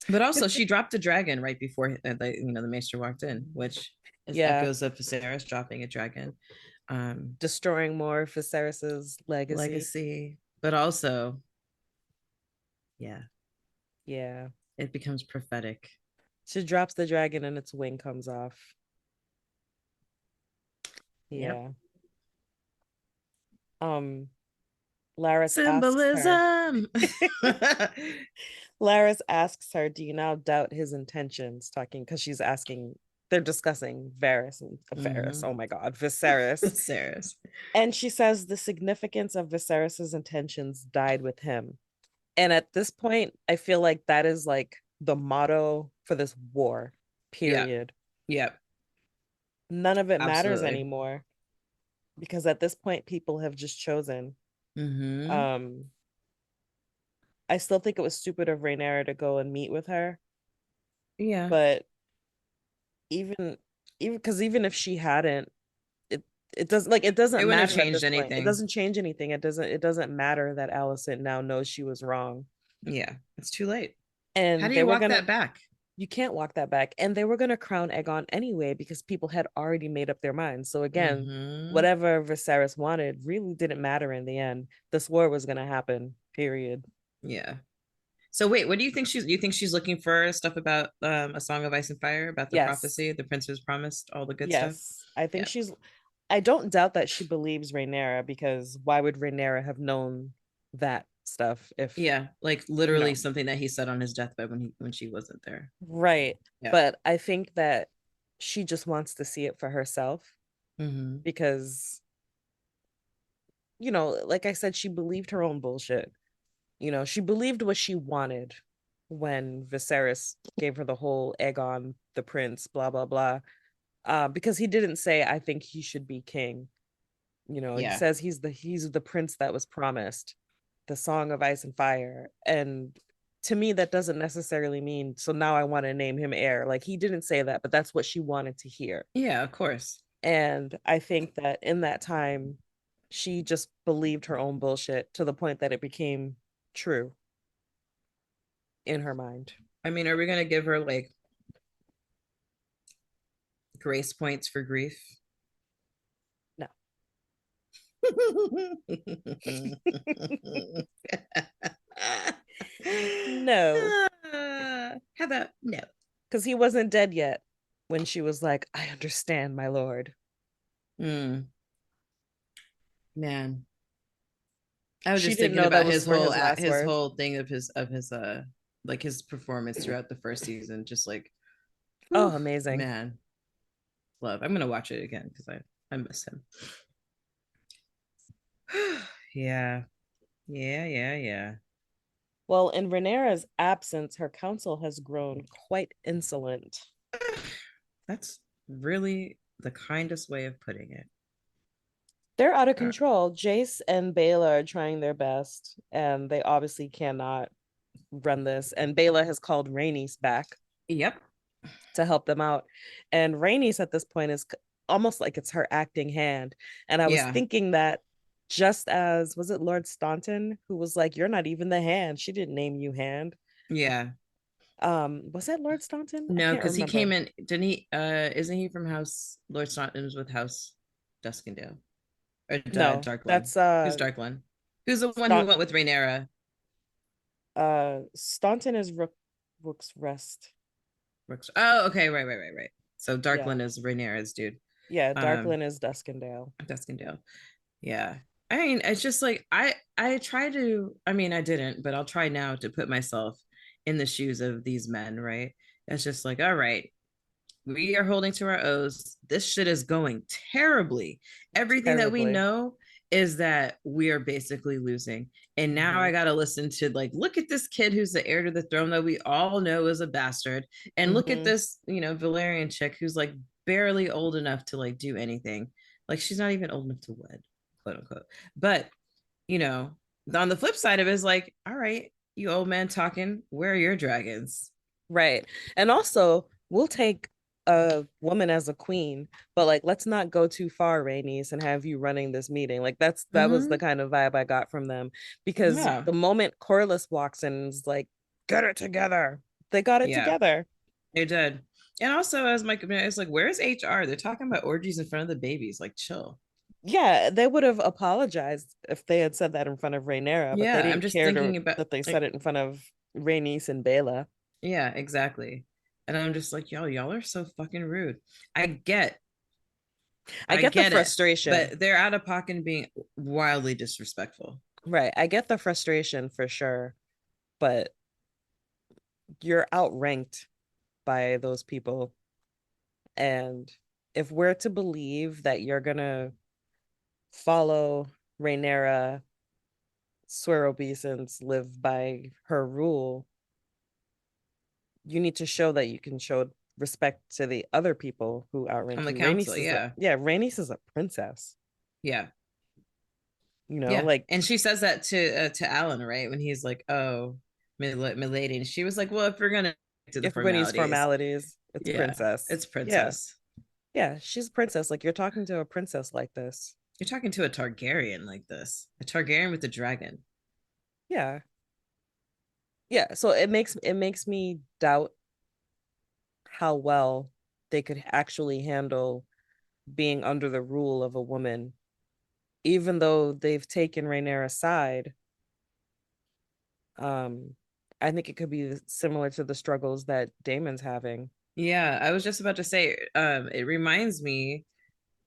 [SPEAKER 2] but also she dropped a dragon right before the maester walked in, which is
[SPEAKER 1] Yeah,
[SPEAKER 2] echoes of Viserys dropping a dragon. Um,
[SPEAKER 1] destroying more of Viserys's legacy.
[SPEAKER 2] Legacy, but also, yeah,
[SPEAKER 1] Yeah.
[SPEAKER 2] it becomes prophetic.
[SPEAKER 1] She drops the dragon and its wing comes off.
[SPEAKER 2] Yep.
[SPEAKER 1] Yeah. Um, Laris asks her,
[SPEAKER 2] Symbolism.
[SPEAKER 1] Laris asks her, do you now doubt his intentions? Talking because she's asking, they're discussing Varys,
[SPEAKER 2] Mm-hmm.
[SPEAKER 1] oh my God, Viserys.
[SPEAKER 2] Viserys.
[SPEAKER 1] And she says the significance of Viserys's intentions died with him. And at this point, I feel like that is like the motto for this war,
[SPEAKER 2] Yeah.
[SPEAKER 1] period.
[SPEAKER 2] Yep.
[SPEAKER 1] None of it matters
[SPEAKER 2] Absolutely.
[SPEAKER 1] anymore because at this point, people have just chosen.
[SPEAKER 2] Mm-hmm.
[SPEAKER 1] Um, I still think it was stupid of Rhaenyra to go and meet with her,
[SPEAKER 2] Yeah.
[SPEAKER 1] but even even if she hadn't, it it
[SPEAKER 2] It
[SPEAKER 1] doesn't
[SPEAKER 2] wouldn't have
[SPEAKER 1] matter at
[SPEAKER 2] changed
[SPEAKER 1] this point. It
[SPEAKER 2] anything.
[SPEAKER 1] doesn't change anything. It doesn't matter that Allison now knows she was wrong.
[SPEAKER 2] Yeah. It's too late. How
[SPEAKER 1] And
[SPEAKER 2] do
[SPEAKER 1] they
[SPEAKER 2] you
[SPEAKER 1] were
[SPEAKER 2] walk
[SPEAKER 1] gonna
[SPEAKER 2] that back?
[SPEAKER 1] you can't walk that back. And they were gonna crown Aegon anyway because people had already made up their minds. So again,
[SPEAKER 2] Mm-hmm.
[SPEAKER 1] whatever Viserys wanted really didn't matter in the end. This war was gonna happen, period.
[SPEAKER 2] Yeah. So wait, what do you think you think she's looking for stuff about A Song of Ice and Fire, about the
[SPEAKER 1] Yes.
[SPEAKER 2] prophecy, the prince was promised, all the good stuff?
[SPEAKER 1] Yes. I think
[SPEAKER 2] Yeah.
[SPEAKER 1] she's I don't doubt that she believes Rhaenyra because why would Rhaenyra have known that stuff if,
[SPEAKER 2] Yeah, like
[SPEAKER 1] you
[SPEAKER 2] literally
[SPEAKER 1] know,
[SPEAKER 2] something that he said on his deathbed when she wasn't there.
[SPEAKER 1] right.
[SPEAKER 2] Yeah.
[SPEAKER 1] But I think that she just wants to see it for herself
[SPEAKER 2] Mm-hmm.
[SPEAKER 1] because, like I said, she believed her own bullshit. She believed what she wanted when Viserys gave her the whole Aegon the prince, blah, blah, blah. Because he didn't say, I think he should be king. He
[SPEAKER 2] Yeah.
[SPEAKER 1] says he's the prince that was promised, the Song of Ice and Fire. And to me, that doesn't necessarily mean so now I want to name him heir. Like he didn't say that, but that's what she wanted to hear.
[SPEAKER 2] Yeah, of course.
[SPEAKER 1] And I think that in that time, she just believed her own bullshit to the point that it became true in her mind.
[SPEAKER 2] I mean, are we gonna give her like grace points for grief?
[SPEAKER 1] No. No,
[SPEAKER 2] How about no?
[SPEAKER 1] because he wasn't dead yet when she was like, I understand, my lord.
[SPEAKER 2] Mm, man. I was
[SPEAKER 1] She
[SPEAKER 2] just
[SPEAKER 1] didn't
[SPEAKER 2] thinking
[SPEAKER 1] know that
[SPEAKER 2] about
[SPEAKER 1] was for his last
[SPEAKER 2] his
[SPEAKER 1] words.
[SPEAKER 2] whole thing of his like his performance throughout the first season. Just like,
[SPEAKER 1] Oh,
[SPEAKER 2] whew,
[SPEAKER 1] amazing.
[SPEAKER 2] man, love. I'm gonna watch it again because I miss him. Yeah, yeah.
[SPEAKER 1] Well, in Rhaenyra's absence, her council has grown quite insolent.
[SPEAKER 2] That's really the kindest way of putting it.
[SPEAKER 1] They're out of
[SPEAKER 2] Uh,
[SPEAKER 1] control. Jace and Bela are trying their best, and they obviously cannot run this. And Bela has called Rhaenys back
[SPEAKER 2] yep.
[SPEAKER 1] to help them out. And Rhaenys at this point is almost like it's her acting hand. And I was
[SPEAKER 2] Yeah.
[SPEAKER 1] thinking that just as was it Lord Staunton who was like, "You're not even the hand. She didn't name you hand."
[SPEAKER 2] Yeah.
[SPEAKER 1] Was that Lord Staunton? I
[SPEAKER 2] No,
[SPEAKER 1] can't
[SPEAKER 2] because he came
[SPEAKER 1] remember.
[SPEAKER 2] in, didn't he? Isn't he from House Lord Staunton's with House Duskendale? Or
[SPEAKER 1] No,
[SPEAKER 2] Dark One?
[SPEAKER 1] that's
[SPEAKER 2] Who's Dark One? Who's the one who
[SPEAKER 1] Staunton.
[SPEAKER 2] went with Rhaenyra?
[SPEAKER 1] Staunton is Rook's Rest.
[SPEAKER 2] Oh, okay, right. So
[SPEAKER 1] Yeah.
[SPEAKER 2] Darkland is Rhaenyra's dude.
[SPEAKER 1] Yeah,
[SPEAKER 2] Um,
[SPEAKER 1] Darkland is Duskendale.
[SPEAKER 2] Duskendale. Yeah. I mean, it's just like I try to, I mean, I didn't, but I'll try now to put myself in the shoes of these men, right? It's just like, all right, we are holding to our oaths. This shit is going terribly. Everything that we
[SPEAKER 1] Terribly.
[SPEAKER 2] know is that we are basically losing. And now I
[SPEAKER 1] Mm-hmm.
[SPEAKER 2] got to listen to, like, look at this kid who's the heir to the throne that we all know is a bastard. And look at
[SPEAKER 1] Mm-hmm.
[SPEAKER 2] this, Valerian chick who's like barely old enough to like do anything. Like she's not even old enough to wed, quote unquote. But, you know, on the flip side of it is like, all right, you old man talking, where are your dragons?
[SPEAKER 1] Right. And also, we'll take a woman as a queen, but like let's not go too far, Rhaenys, and have you running this meeting. Like that was the
[SPEAKER 2] Mm-hmm.
[SPEAKER 1] kind of vibe I got from them. Because
[SPEAKER 2] Yeah.
[SPEAKER 1] the moment Corlys walks in and is like, get it together. They got it
[SPEAKER 2] Yeah.
[SPEAKER 1] together.
[SPEAKER 2] They did. And also, as Mike, it's like, where's HR? They're talking about orgies in front of the babies. Like, chill.
[SPEAKER 1] Yeah, they would have apologized if they had said that in front of Rhaenyra, but they
[SPEAKER 2] Yeah, I'm
[SPEAKER 1] didn't
[SPEAKER 2] just
[SPEAKER 1] care
[SPEAKER 2] thinking about,
[SPEAKER 1] that they said
[SPEAKER 2] like,
[SPEAKER 1] it in front of Rhaenys and Bela.
[SPEAKER 2] yeah, exactly. And I'm just like, y'all are so fucking rude. I get,
[SPEAKER 1] I
[SPEAKER 2] I
[SPEAKER 1] get the
[SPEAKER 2] get it,
[SPEAKER 1] frustration.
[SPEAKER 2] but they're out of pocket and being wildly disrespectful.
[SPEAKER 1] Right. I get the frustration for sure, but you're outranked by those people. And if we're to believe that you're gonna follow Rhaenyra, swear obeisance, live by her rule, you need to show that you can show respect to the other people who
[SPEAKER 2] On
[SPEAKER 1] outrank
[SPEAKER 2] the
[SPEAKER 1] you.
[SPEAKER 2] council,
[SPEAKER 1] Rhaenys is a
[SPEAKER 2] yeah,
[SPEAKER 1] yeah, Rhaenys is a princess.
[SPEAKER 2] yeah, yeah.
[SPEAKER 1] Like
[SPEAKER 2] And she says that to Alan, right? When he's like, "Oh, milady," and she was like, "Well, if we're gonna do the
[SPEAKER 1] if we're gonna use
[SPEAKER 2] formalities,
[SPEAKER 1] formalities, it's
[SPEAKER 2] yeah,
[SPEAKER 1] princess.
[SPEAKER 2] it's
[SPEAKER 1] Yeah,
[SPEAKER 2] princess."
[SPEAKER 1] yeah, she's a princess. Like you're talking to a princess like this.
[SPEAKER 2] You're talking to a Targaryen like this, a Targaryen with a dragon.
[SPEAKER 1] Yeah, yeah. So it makes me doubt how well they could actually handle being under the rule of a woman, even though they've taken Rhaenyra's side. Um, I think it could be similar to the struggles that Damon's having.
[SPEAKER 2] Yeah, I was just about to say, it reminds me,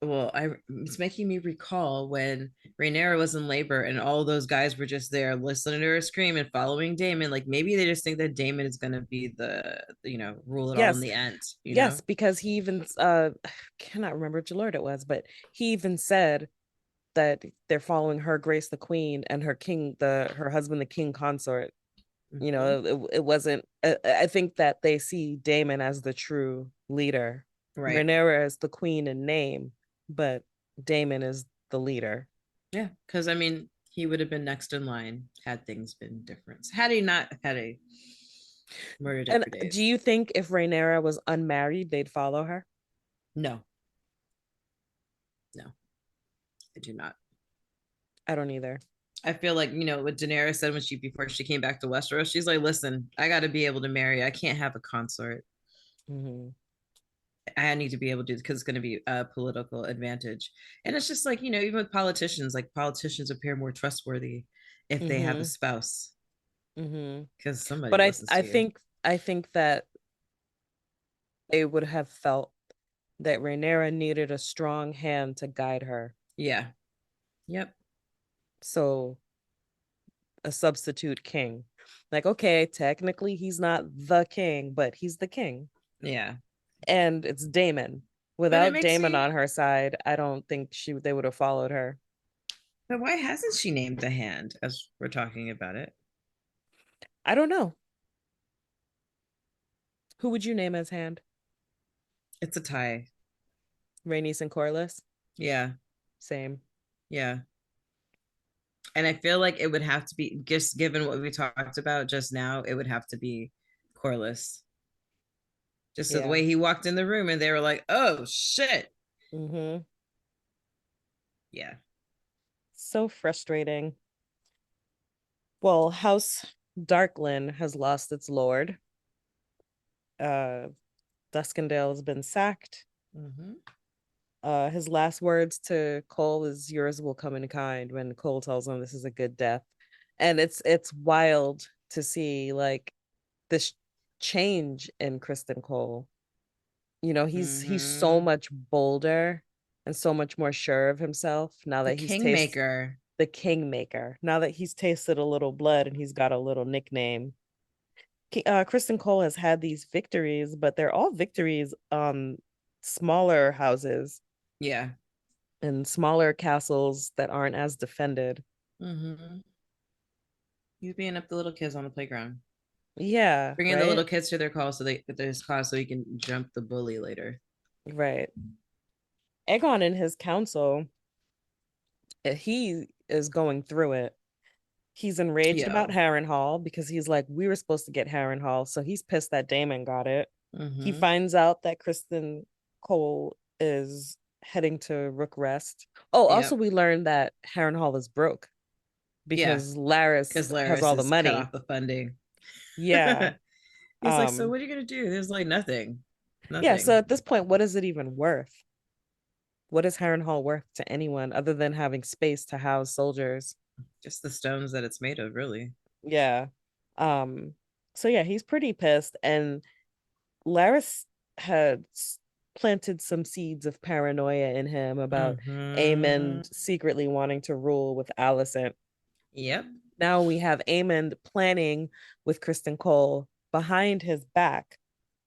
[SPEAKER 2] well, it's making me recall when Rhaenyra was in labor and all those guys were just there listening to her scream and following Damon. Like maybe they just think that Damon is gonna be rule it all in
[SPEAKER 1] Yes,
[SPEAKER 2] the end, you
[SPEAKER 1] yes,
[SPEAKER 2] know?
[SPEAKER 1] because he even cannot remember which lord it was, but he even said that they're following her Grace the Queen and her king, her husband, the king consort.
[SPEAKER 2] Mhm.
[SPEAKER 1] It wasn't. I think that they see Damon as the true leader.
[SPEAKER 2] Right.
[SPEAKER 1] Rhaenyra is the queen in name, but Damon is the leader.
[SPEAKER 2] Yeah. Because I mean, he would have been next in line had things been different. Had he not had a murdered
[SPEAKER 1] And
[SPEAKER 2] every day.
[SPEAKER 1] do you think if Rhaenyra was unmarried, they'd follow her?
[SPEAKER 2] No, no, I do not.
[SPEAKER 1] I don't either.
[SPEAKER 2] I feel like, what Daenerys said before she came back to Westeros, she's like, listen, I got to be able to marry. I can't have a consort.
[SPEAKER 1] Mm-hmm.
[SPEAKER 2] I need to be able to do because it's going to be a political advantage. And it's just like, even with politicians, like politicians appear more trustworthy if they have a
[SPEAKER 1] Mm-hmm.
[SPEAKER 2] spouse
[SPEAKER 1] Mm-hmm.
[SPEAKER 2] because somebody
[SPEAKER 1] But
[SPEAKER 2] listens to you.
[SPEAKER 1] I think that they would have felt that Rhaenyra needed a strong hand to guide her.
[SPEAKER 2] Yeah. Yep.
[SPEAKER 1] So a substitute king. Like, okay, technically he's not the king, but he's the king.
[SPEAKER 2] Yeah.
[SPEAKER 1] And it's Damon.
[SPEAKER 2] But it
[SPEAKER 1] Without
[SPEAKER 2] makes
[SPEAKER 1] Damon
[SPEAKER 2] me,
[SPEAKER 1] on her side, I don't think they would have followed her.
[SPEAKER 2] but why hasn't she named the hand as we're talking about it?
[SPEAKER 1] I don't know. Who would you name as hand?
[SPEAKER 2] It's a tie.
[SPEAKER 1] Rhaenys and Corlys?
[SPEAKER 2] Yeah.
[SPEAKER 1] Same.
[SPEAKER 2] Yeah. And I feel like it would have to be, just given what we talked about just now, it would have to be Corliss. Just so the
[SPEAKER 1] Yeah.
[SPEAKER 2] way he walked in the room and they were like, oh shit.
[SPEAKER 1] Mm-hmm.
[SPEAKER 2] Yeah.
[SPEAKER 1] So frustrating. Well, House Darklyn has lost its lord. Uh, Duskendale has been sacked.
[SPEAKER 2] Mm-hmm.
[SPEAKER 1] His last words to Cole is "Yours will come in kind." When Cole tells him this is a good death, and it's wild to see like this change in Kristen Cole. You know, he's so
[SPEAKER 2] Mm-hmm.
[SPEAKER 1] much bolder and so much more sure of himself now
[SPEAKER 2] The
[SPEAKER 1] that he's tasted
[SPEAKER 2] Kingmaker.
[SPEAKER 1] the Kingmaker. Now that he's tasted a little blood and he's got a little nickname. Kristen Cole has had these victories, but they're all victories on smaller houses
[SPEAKER 2] Yeah.
[SPEAKER 1] and smaller castles that aren't as defended.
[SPEAKER 2] Mm-hmm. He's being up the little kids on the playground,
[SPEAKER 1] Yeah,
[SPEAKER 2] bringing the
[SPEAKER 1] right?
[SPEAKER 2] little kids to their call so they their cause so he can jump the bully later.
[SPEAKER 1] Right. Aegon in his council, he is going through it. He's enraged about
[SPEAKER 2] Yo.
[SPEAKER 1] Harrenhal because he's like, we were supposed to get Harrenhal, so he's pissed that Damon got it. He
[SPEAKER 2] Mm-hmm.
[SPEAKER 1] finds out that Kristen Cole is heading to Rook Rest. Oh, also
[SPEAKER 2] Yep.
[SPEAKER 1] we learned that Harrenhal is broke
[SPEAKER 2] Yeah.
[SPEAKER 1] because Laris
[SPEAKER 2] Because
[SPEAKER 1] has
[SPEAKER 2] Laris
[SPEAKER 1] all the
[SPEAKER 2] has cut
[SPEAKER 1] money.
[SPEAKER 2] off the funding.
[SPEAKER 1] Yeah.
[SPEAKER 2] He's like, so
[SPEAKER 1] Um,
[SPEAKER 2] what are you gonna do? There's like nothing.
[SPEAKER 1] yeah, so
[SPEAKER 2] Nothing.
[SPEAKER 1] at this point, what is it even worth? What is Harrenhal worth to anyone other than having space to house soldiers?
[SPEAKER 2] Just the stones that it's made of, really.
[SPEAKER 1] Yeah. Um, so yeah, he's pretty pissed. And Laris had planted some seeds of paranoia in him about
[SPEAKER 2] Mm-hmm.
[SPEAKER 1] Aemond secretly wanting to rule with Alicent.
[SPEAKER 2] Yep.
[SPEAKER 1] Now we have Aemond planning with Kristen Cole behind his back,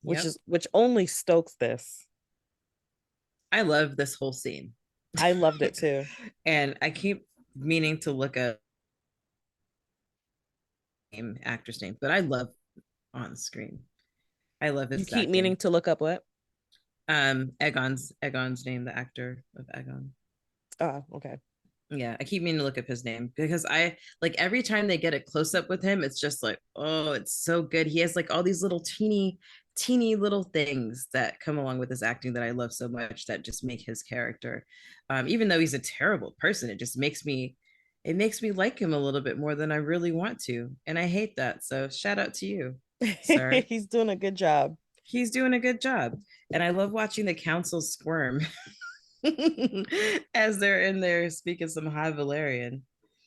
[SPEAKER 2] Yep.
[SPEAKER 1] which only stokes this.
[SPEAKER 2] I love this whole scene.
[SPEAKER 1] I loved it too.
[SPEAKER 2] And I keep meaning to look up actor's name, but I love on screen. I love
[SPEAKER 1] You
[SPEAKER 2] his
[SPEAKER 1] keep meaning
[SPEAKER 2] acting.
[SPEAKER 1] to look up what?
[SPEAKER 2] Egon's name, the actor of Egon.
[SPEAKER 1] Oh, okay.
[SPEAKER 2] Yeah, I keep meaning to look up his name because I like every time they get a close up with him, it's just like, oh, it's so good. He has like all these little teeny little things that come along with his acting that I love so much that just make his character. Even though he's a terrible person, it makes me like him a little bit more than I really want to. And I hate that. So shout out to you, sir.
[SPEAKER 1] He's doing a good job.
[SPEAKER 2] He's doing a good job. And I love watching the council squirm as they're in there speaking some high Valerian.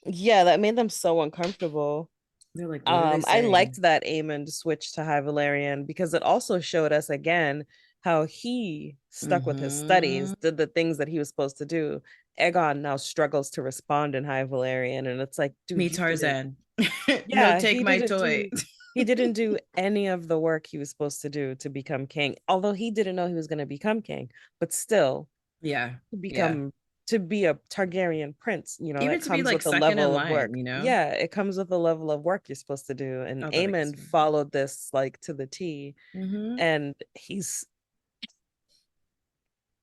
[SPEAKER 1] Yeah, that made them so uncomfortable.
[SPEAKER 2] They're like, what are they
[SPEAKER 1] I liked
[SPEAKER 2] saying?
[SPEAKER 1] that Aemond switched to High Valerian because it also showed us again how he stuck with his
[SPEAKER 2] Mm-hmm.
[SPEAKER 1] studies, did the things that he was supposed to do. Aegon now struggles to respond in High Valerian, and it's like, dude,
[SPEAKER 2] Me,
[SPEAKER 1] you didn't.
[SPEAKER 2] Tarzan. No,
[SPEAKER 1] Yeah,
[SPEAKER 2] take my toy.
[SPEAKER 1] he didn't do any of the work he was supposed to do to become king. Although he didn't know he was going to become king, but still,
[SPEAKER 2] Yeah.
[SPEAKER 1] to
[SPEAKER 2] Yeah.
[SPEAKER 1] become to be a Targaryen prince,
[SPEAKER 2] Even
[SPEAKER 1] that
[SPEAKER 2] to be
[SPEAKER 1] comes
[SPEAKER 2] like
[SPEAKER 1] with a
[SPEAKER 2] second in
[SPEAKER 1] level of
[SPEAKER 2] line,
[SPEAKER 1] work.
[SPEAKER 2] you know?
[SPEAKER 1] Yeah, it comes with a level of work you're supposed to do. And
[SPEAKER 2] Oh, that makes
[SPEAKER 1] Aemond
[SPEAKER 2] me.
[SPEAKER 1] followed this like to the T.
[SPEAKER 2] Mm-hmm.
[SPEAKER 1] And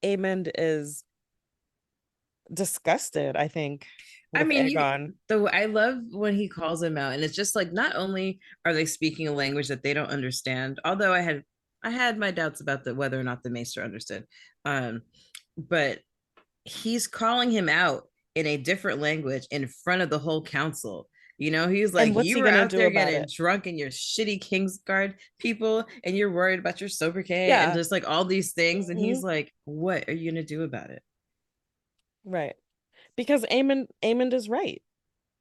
[SPEAKER 1] Aemond is disgusted, I think,
[SPEAKER 2] I
[SPEAKER 1] with
[SPEAKER 2] mean,
[SPEAKER 1] Aegon.
[SPEAKER 2] though I love when he calls them out, and it's just like not only are they speaking a language that they don't understand, although I had my doubts about the whether or not the Maester understood, um, but he's calling him out in a different language in front of the whole council. You know, he's
[SPEAKER 1] And
[SPEAKER 2] like,
[SPEAKER 1] what's
[SPEAKER 2] you
[SPEAKER 1] he
[SPEAKER 2] were
[SPEAKER 1] gonna
[SPEAKER 2] out
[SPEAKER 1] do
[SPEAKER 2] there
[SPEAKER 1] about
[SPEAKER 2] getting
[SPEAKER 1] it?
[SPEAKER 2] drunk in your shitty Kingsguard people, and you're worried about your sobriquet and
[SPEAKER 1] Yeah.
[SPEAKER 2] just like all these things. And
[SPEAKER 1] Mhm.
[SPEAKER 2] he's like, what are you gonna do about it?
[SPEAKER 1] Right. Because Aemond is right.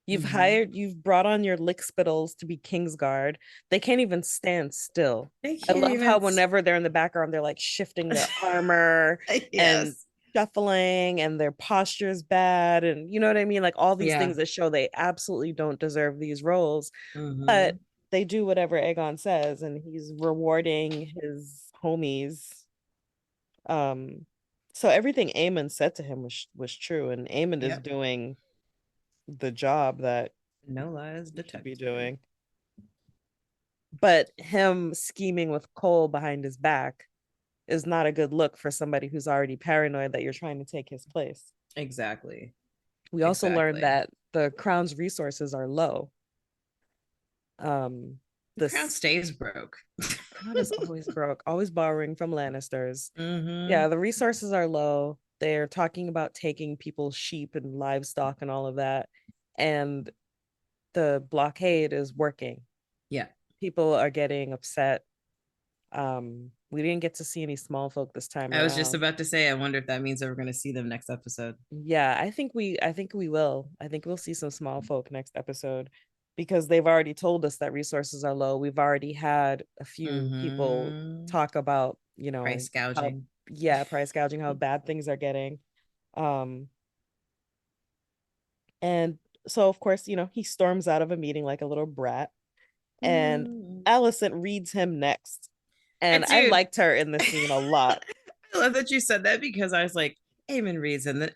[SPEAKER 2] Mm-hmm.
[SPEAKER 1] You've brought on your lickspittles to be Kingsguard. They can't even stand still.
[SPEAKER 2] They
[SPEAKER 1] I
[SPEAKER 2] can't
[SPEAKER 1] love how
[SPEAKER 2] even.
[SPEAKER 1] whenever they're in the background, they're like shifting their armor and
[SPEAKER 2] Yes.
[SPEAKER 1] shuffling and their posture is bad, and you know what I mean, like all these
[SPEAKER 2] Yeah.
[SPEAKER 1] things that show they absolutely don't deserve these roles, but
[SPEAKER 2] Mm-hmm.
[SPEAKER 1] they do whatever Aegon says, and he's rewarding his homies. um so everything Aemon said to him was true, and Aemon is
[SPEAKER 2] Yep.
[SPEAKER 1] doing the job that
[SPEAKER 2] No lies
[SPEAKER 1] he should be
[SPEAKER 2] detected.
[SPEAKER 1] doing. But him scheming with Cole behind his back is not a good look for somebody who's already paranoid that you're trying to take his place.
[SPEAKER 2] Exactly.
[SPEAKER 1] We also learned
[SPEAKER 2] Exactly.
[SPEAKER 1] that the crown's resources are low.
[SPEAKER 2] The crown
[SPEAKER 1] This
[SPEAKER 2] stays broke.
[SPEAKER 1] crown is always broke, always borrowing from Lannisters.
[SPEAKER 2] Mm-hmm.
[SPEAKER 1] Yeah, the resources are low. They're talking about taking people's sheep and livestock and all of that. And the blockade is working.
[SPEAKER 2] Yeah.
[SPEAKER 1] People are getting upset. We didn't get to see any small folk this time
[SPEAKER 2] I was just
[SPEAKER 1] around.
[SPEAKER 2] about to say, I wonder if that means that we're going to see them next episode.
[SPEAKER 1] Yeah, I think we will. I think we'll see some small folk next episode because they've already told us that resources are low. We've already had a few people
[SPEAKER 2] Mm-hmm.
[SPEAKER 1] talk about,
[SPEAKER 2] Price
[SPEAKER 1] how,
[SPEAKER 2] gouging.
[SPEAKER 1] yeah, price gouging, how bad things are getting. Um, and so of course, he storms out of a meeting like a little brat, and
[SPEAKER 2] Mm.
[SPEAKER 1] Alicent reads him next.
[SPEAKER 2] And
[SPEAKER 1] And I
[SPEAKER 2] dude,
[SPEAKER 1] liked her in this scene a lot.
[SPEAKER 2] I love that you said that because I was like, Eamon reads him, then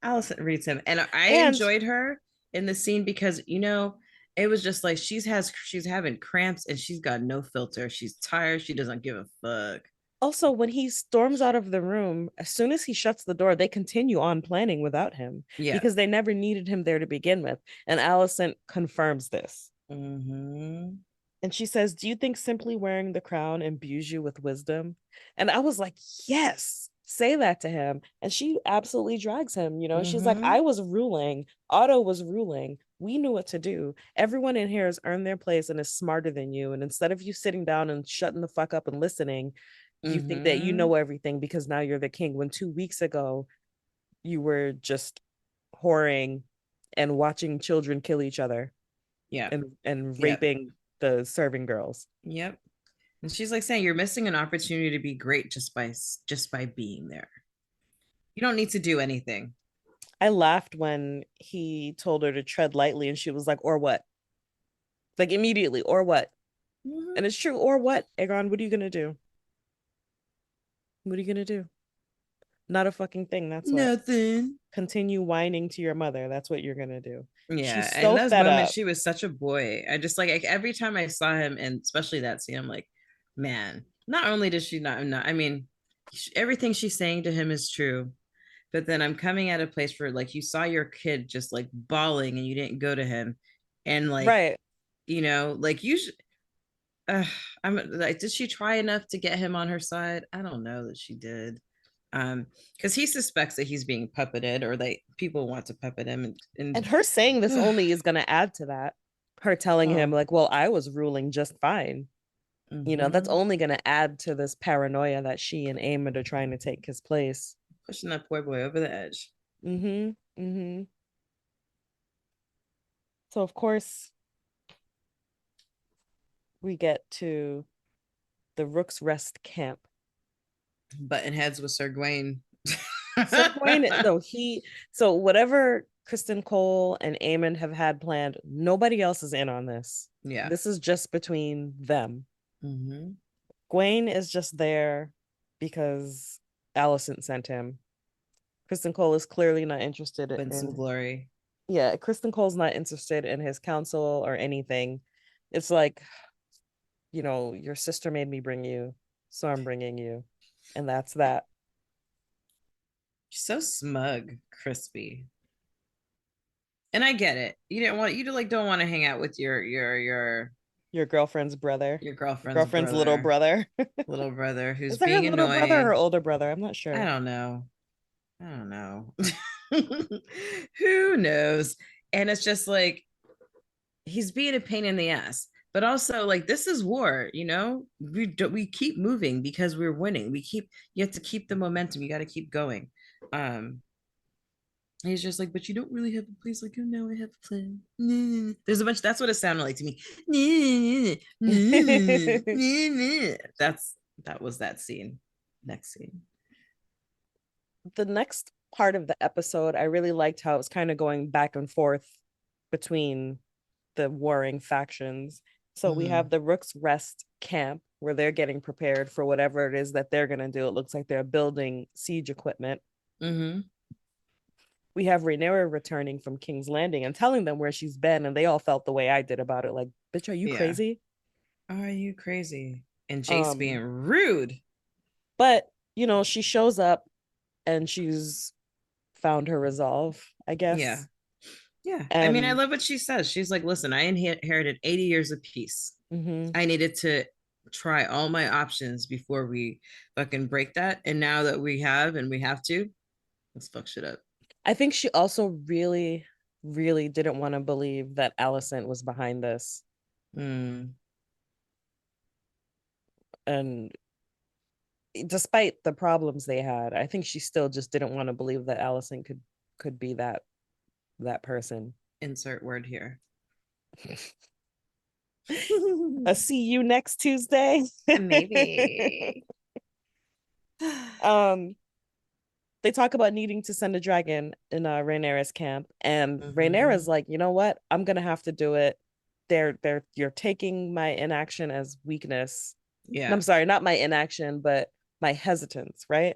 [SPEAKER 2] Allison reads him, and I
[SPEAKER 1] And
[SPEAKER 2] enjoyed her in the scene because it was just like she's having cramps and she's got no filter. She's tired. She doesn't give a fuck.
[SPEAKER 1] also, when he storms out of the room, as soon as he shuts the door, they continue on planning without him
[SPEAKER 2] Yeah.
[SPEAKER 1] because they never needed him there to begin with. And Alicent confirms this.
[SPEAKER 2] Mm-hmm.
[SPEAKER 1] And she says, "Do you think simply wearing the crown imbues you with wisdom?" And I was like, "Yes, say that to him." And she absolutely drags him. She's like,
[SPEAKER 2] Mm-hmm.
[SPEAKER 1] "I was ruling, Otto was ruling. We knew what to do. Everyone in here has earned their place and is smarter than you. And instead of you sitting down and shutting the fuck up and listening, you think that you
[SPEAKER 2] Mm-hmm.
[SPEAKER 1] know everything because now you're the king. When 2 weeks ago, you were just whoring and watching children kill each other
[SPEAKER 2] Yeah.
[SPEAKER 1] and
[SPEAKER 2] Yep.
[SPEAKER 1] raping the serving girls."
[SPEAKER 2] Yep. And she's like saying you're missing an opportunity to be great just by being there. You don't need to do anything.
[SPEAKER 1] I laughed when he told her to tread lightly and she was like, "Or what?" Like immediately, "Or what?"
[SPEAKER 2] Mm-hmm.
[SPEAKER 1] And it's true, or what? Aegon, what are you going to do? What are you going to do? Not a fucking thing. That's what.
[SPEAKER 2] Nothing.
[SPEAKER 1] Continue whining to your mother. That's what you're going to do.
[SPEAKER 2] Yeah,
[SPEAKER 1] She's
[SPEAKER 2] and
[SPEAKER 1] so
[SPEAKER 2] those
[SPEAKER 1] fed
[SPEAKER 2] moments,
[SPEAKER 1] up.
[SPEAKER 2] she was such a boy. I just like every time I saw him, and especially that scene, I'm like, man. Not only does she not, I mean, everything she's saying to him is true, but then I'm coming at a place where like you saw your kid just like bawling and you didn't go to him, and like
[SPEAKER 1] Right.
[SPEAKER 2] like you should. Uh, I'm like, did she try enough to get him on her side? I don't know that she did. Because he suspects that he's being puppeted or that people want to puppet him
[SPEAKER 1] And her saying this only is going to add to that. Her telling him,
[SPEAKER 2] well,
[SPEAKER 1] like, "Well, I was ruling just fine." That's
[SPEAKER 2] mm-hmm.
[SPEAKER 1] only going to add to this paranoia that she and Aemond are trying to take his place.
[SPEAKER 2] Pushing that poor boy over the edge.
[SPEAKER 1] Mm-hmm. Mm-hmm. So, of course, we get to the Rook's Rest camp.
[SPEAKER 2] Button heads with Sir Gawain.
[SPEAKER 1] Sir Gawain, no, so whatever Kristen Cole and Aemond have had planned, nobody else is in on this.
[SPEAKER 2] Yeah.
[SPEAKER 1] This is just between them.
[SPEAKER 2] Mm-hmm.
[SPEAKER 1] Gawain is just there because Alicent sent him. Kristen Cole is clearly not interested
[SPEAKER 2] Been some
[SPEAKER 1] in,
[SPEAKER 2] glory.
[SPEAKER 1] yeah, Kristen Cole's not interested in his counsel or anything. It's like, your sister made me bring you, so I'm bringing you. And that's that.
[SPEAKER 2] She's so smug, crispy. And I get it. You don't want to hang out with
[SPEAKER 1] Your girlfriend's brother,
[SPEAKER 2] your
[SPEAKER 1] your
[SPEAKER 2] girlfriend's
[SPEAKER 1] girlfriend's little
[SPEAKER 2] brother,
[SPEAKER 1] brother.
[SPEAKER 2] little brother who's
[SPEAKER 1] Is that her
[SPEAKER 2] being
[SPEAKER 1] little brother or her
[SPEAKER 2] annoying.
[SPEAKER 1] older brother? I'm not
[SPEAKER 2] I
[SPEAKER 1] sure.
[SPEAKER 2] don't know. I don't know. Who knows? And it's just like he's being a pain in the ass. But also, like, this is war, we keep moving because we're winning. You have to keep the momentum. You got to keep going. Um, he's just like, but you don't really have a place. Like, oh no, I have a plan. There's a bunch. That's what it sounded like to me. That was that scene. Next scene.
[SPEAKER 1] the next part of the episode, I really liked how it was kind of going back and forth between the warring factions. So we have
[SPEAKER 2] Mm-hmm.
[SPEAKER 1] the Rook's Rest camp where they're getting prepared for whatever it is that they're going to do. It looks like they're building siege equipment.
[SPEAKER 2] Mm-hmm.
[SPEAKER 1] We have Rhaenyra returning from King's Landing and telling them where she's been, and they all felt the way I did about it. Like, bitch, are you
[SPEAKER 2] Yeah.
[SPEAKER 1] crazy?
[SPEAKER 2] Are you crazy? And Jace being
[SPEAKER 1] Um,
[SPEAKER 2] rude.
[SPEAKER 1] but she shows up and she's found her resolve, I
[SPEAKER 2] Yeah.
[SPEAKER 1] guess.
[SPEAKER 2] Yeah. I mean, I
[SPEAKER 1] And
[SPEAKER 2] love what she says. She's like, listen, I inherited 80 years of peace.
[SPEAKER 1] mhm.
[SPEAKER 2] I needed to try all my options before we fucking break that. And now that we have and we have to, let's fuck shit up.
[SPEAKER 1] I think she also really, really didn't want to believe that Alicent was behind this.
[SPEAKER 2] Mm.
[SPEAKER 1] And despite the problems they had, I think she still just didn't want to believe that Alicent could be that person.
[SPEAKER 2] Insert word here.
[SPEAKER 1] A see you next Tuesday.
[SPEAKER 2] Maybe.
[SPEAKER 1] um they talk about needing to send a dragon in Rhaenyra's camp, and
[SPEAKER 2] Mm-hmm.
[SPEAKER 1] Rhaenyra's like, you know what? I'm gonna have to do it. You're taking my inaction as weakness. And
[SPEAKER 2] Yeah.
[SPEAKER 1] I'm sorry, not my inaction, but my hesitance, right?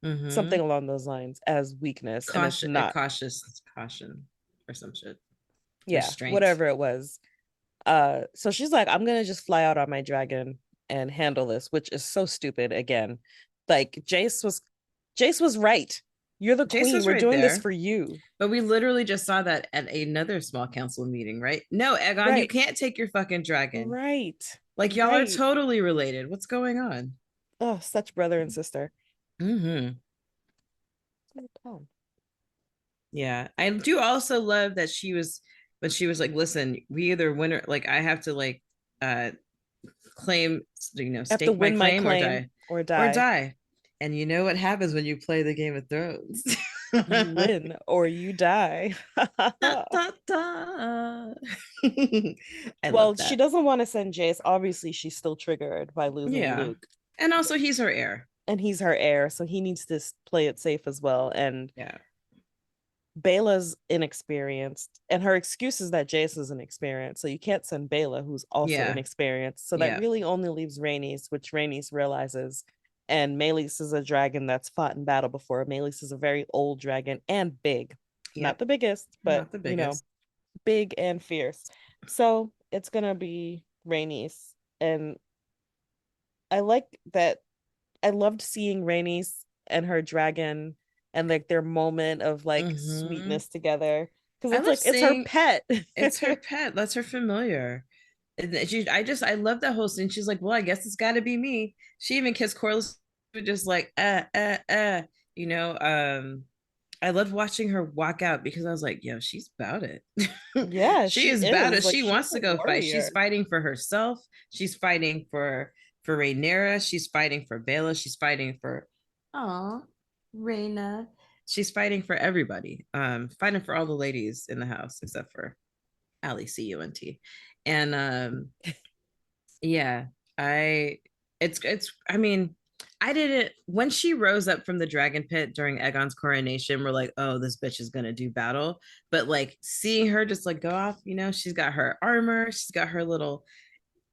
[SPEAKER 1] Something
[SPEAKER 2] Mm-hmm.
[SPEAKER 1] along those lines as weakness, and it's
[SPEAKER 2] Cautious,
[SPEAKER 1] not.
[SPEAKER 2] cautious caution or some shit.
[SPEAKER 1] Yeah,
[SPEAKER 2] Restraint.
[SPEAKER 1] whatever it was. So she's like, I'm gonna just fly out on my dragon and handle this, which is so stupid again. Like Jace was right. You're the
[SPEAKER 2] Jace
[SPEAKER 1] queen.
[SPEAKER 2] was
[SPEAKER 1] We're
[SPEAKER 2] right
[SPEAKER 1] doing this
[SPEAKER 2] there.
[SPEAKER 1] for you.
[SPEAKER 2] But we literally just saw that at another small council meeting, right? No, Egon, you
[SPEAKER 1] Right.
[SPEAKER 2] can't take your fucking dragon.
[SPEAKER 1] Right.
[SPEAKER 2] Like y'all are
[SPEAKER 1] Right.
[SPEAKER 2] totally related. What's going on?
[SPEAKER 1] Oh, such brother and sister.
[SPEAKER 2] Mm-hmm. Yeah. I do also love that but she was like, listen, we either win or like I have to like uh claim,
[SPEAKER 1] I have to
[SPEAKER 2] stake my
[SPEAKER 1] win my
[SPEAKER 2] claim or
[SPEAKER 1] claim
[SPEAKER 2] die.
[SPEAKER 1] or
[SPEAKER 2] Or
[SPEAKER 1] die.
[SPEAKER 2] die. And you know what happens when you play the Game of Thrones?
[SPEAKER 1] You win or you die.
[SPEAKER 2] Da, da, da. I love
[SPEAKER 1] Well, she
[SPEAKER 2] that.
[SPEAKER 1] doesn't want to send Jace. Obviously, she's still triggered by losing
[SPEAKER 2] Yeah.
[SPEAKER 1] Luke,
[SPEAKER 2] And also he's her heir.
[SPEAKER 1] and he's her heir, so he needs to play it safe as well. And
[SPEAKER 2] Yeah.
[SPEAKER 1] Bela's inexperienced, and her excuse is that Jace is inexperienced, so you can't send Bela, who's also
[SPEAKER 2] Yeah.
[SPEAKER 1] inexperienced. So that
[SPEAKER 2] Yeah.
[SPEAKER 1] really only leaves Rhaenys, which Rhaenys realizes. And Meleys is a dragon that's fought in battle before. Meleys is a very old dragon and big, not
[SPEAKER 2] Yep.
[SPEAKER 1] the biggest, but
[SPEAKER 2] Not the biggest.
[SPEAKER 1] big and fierce. So it's gonna be Rhaenys, and I like that. I loved seeing Rhaenys and her dragon and like their moment of like
[SPEAKER 2] Mm-hmm.
[SPEAKER 1] sweetness together, because
[SPEAKER 2] I
[SPEAKER 1] it's
[SPEAKER 2] love
[SPEAKER 1] like it's her
[SPEAKER 2] seeing
[SPEAKER 1] pet.
[SPEAKER 2] it's her pet. That's her familiar. I love that whole scene. She's like, well, I guess it's got to be me. She even kissed Corliss, just like, you know. I loved watching her walk out because I was like, yo, she's about it.
[SPEAKER 1] Yeah,
[SPEAKER 2] She
[SPEAKER 1] she
[SPEAKER 2] is about it.
[SPEAKER 1] is like
[SPEAKER 2] She
[SPEAKER 1] she's
[SPEAKER 2] wants
[SPEAKER 1] a
[SPEAKER 2] to go fight. She's
[SPEAKER 1] warrior.
[SPEAKER 2] fighting for herself. She's fighting for Rhaenyra. She's fighting for Bela. She's fighting for Aw, Rhaena. She's fighting for everybody. Fighting for all the ladies in the house except for Ali Cunt. And yeah, I it's I mean, I didn't when she rose up from the dragon pit during Aegon's coronation, we're like, oh, this bitch is gonna do battle. But like seeing her just like go off, she's got her armor, she's got her little,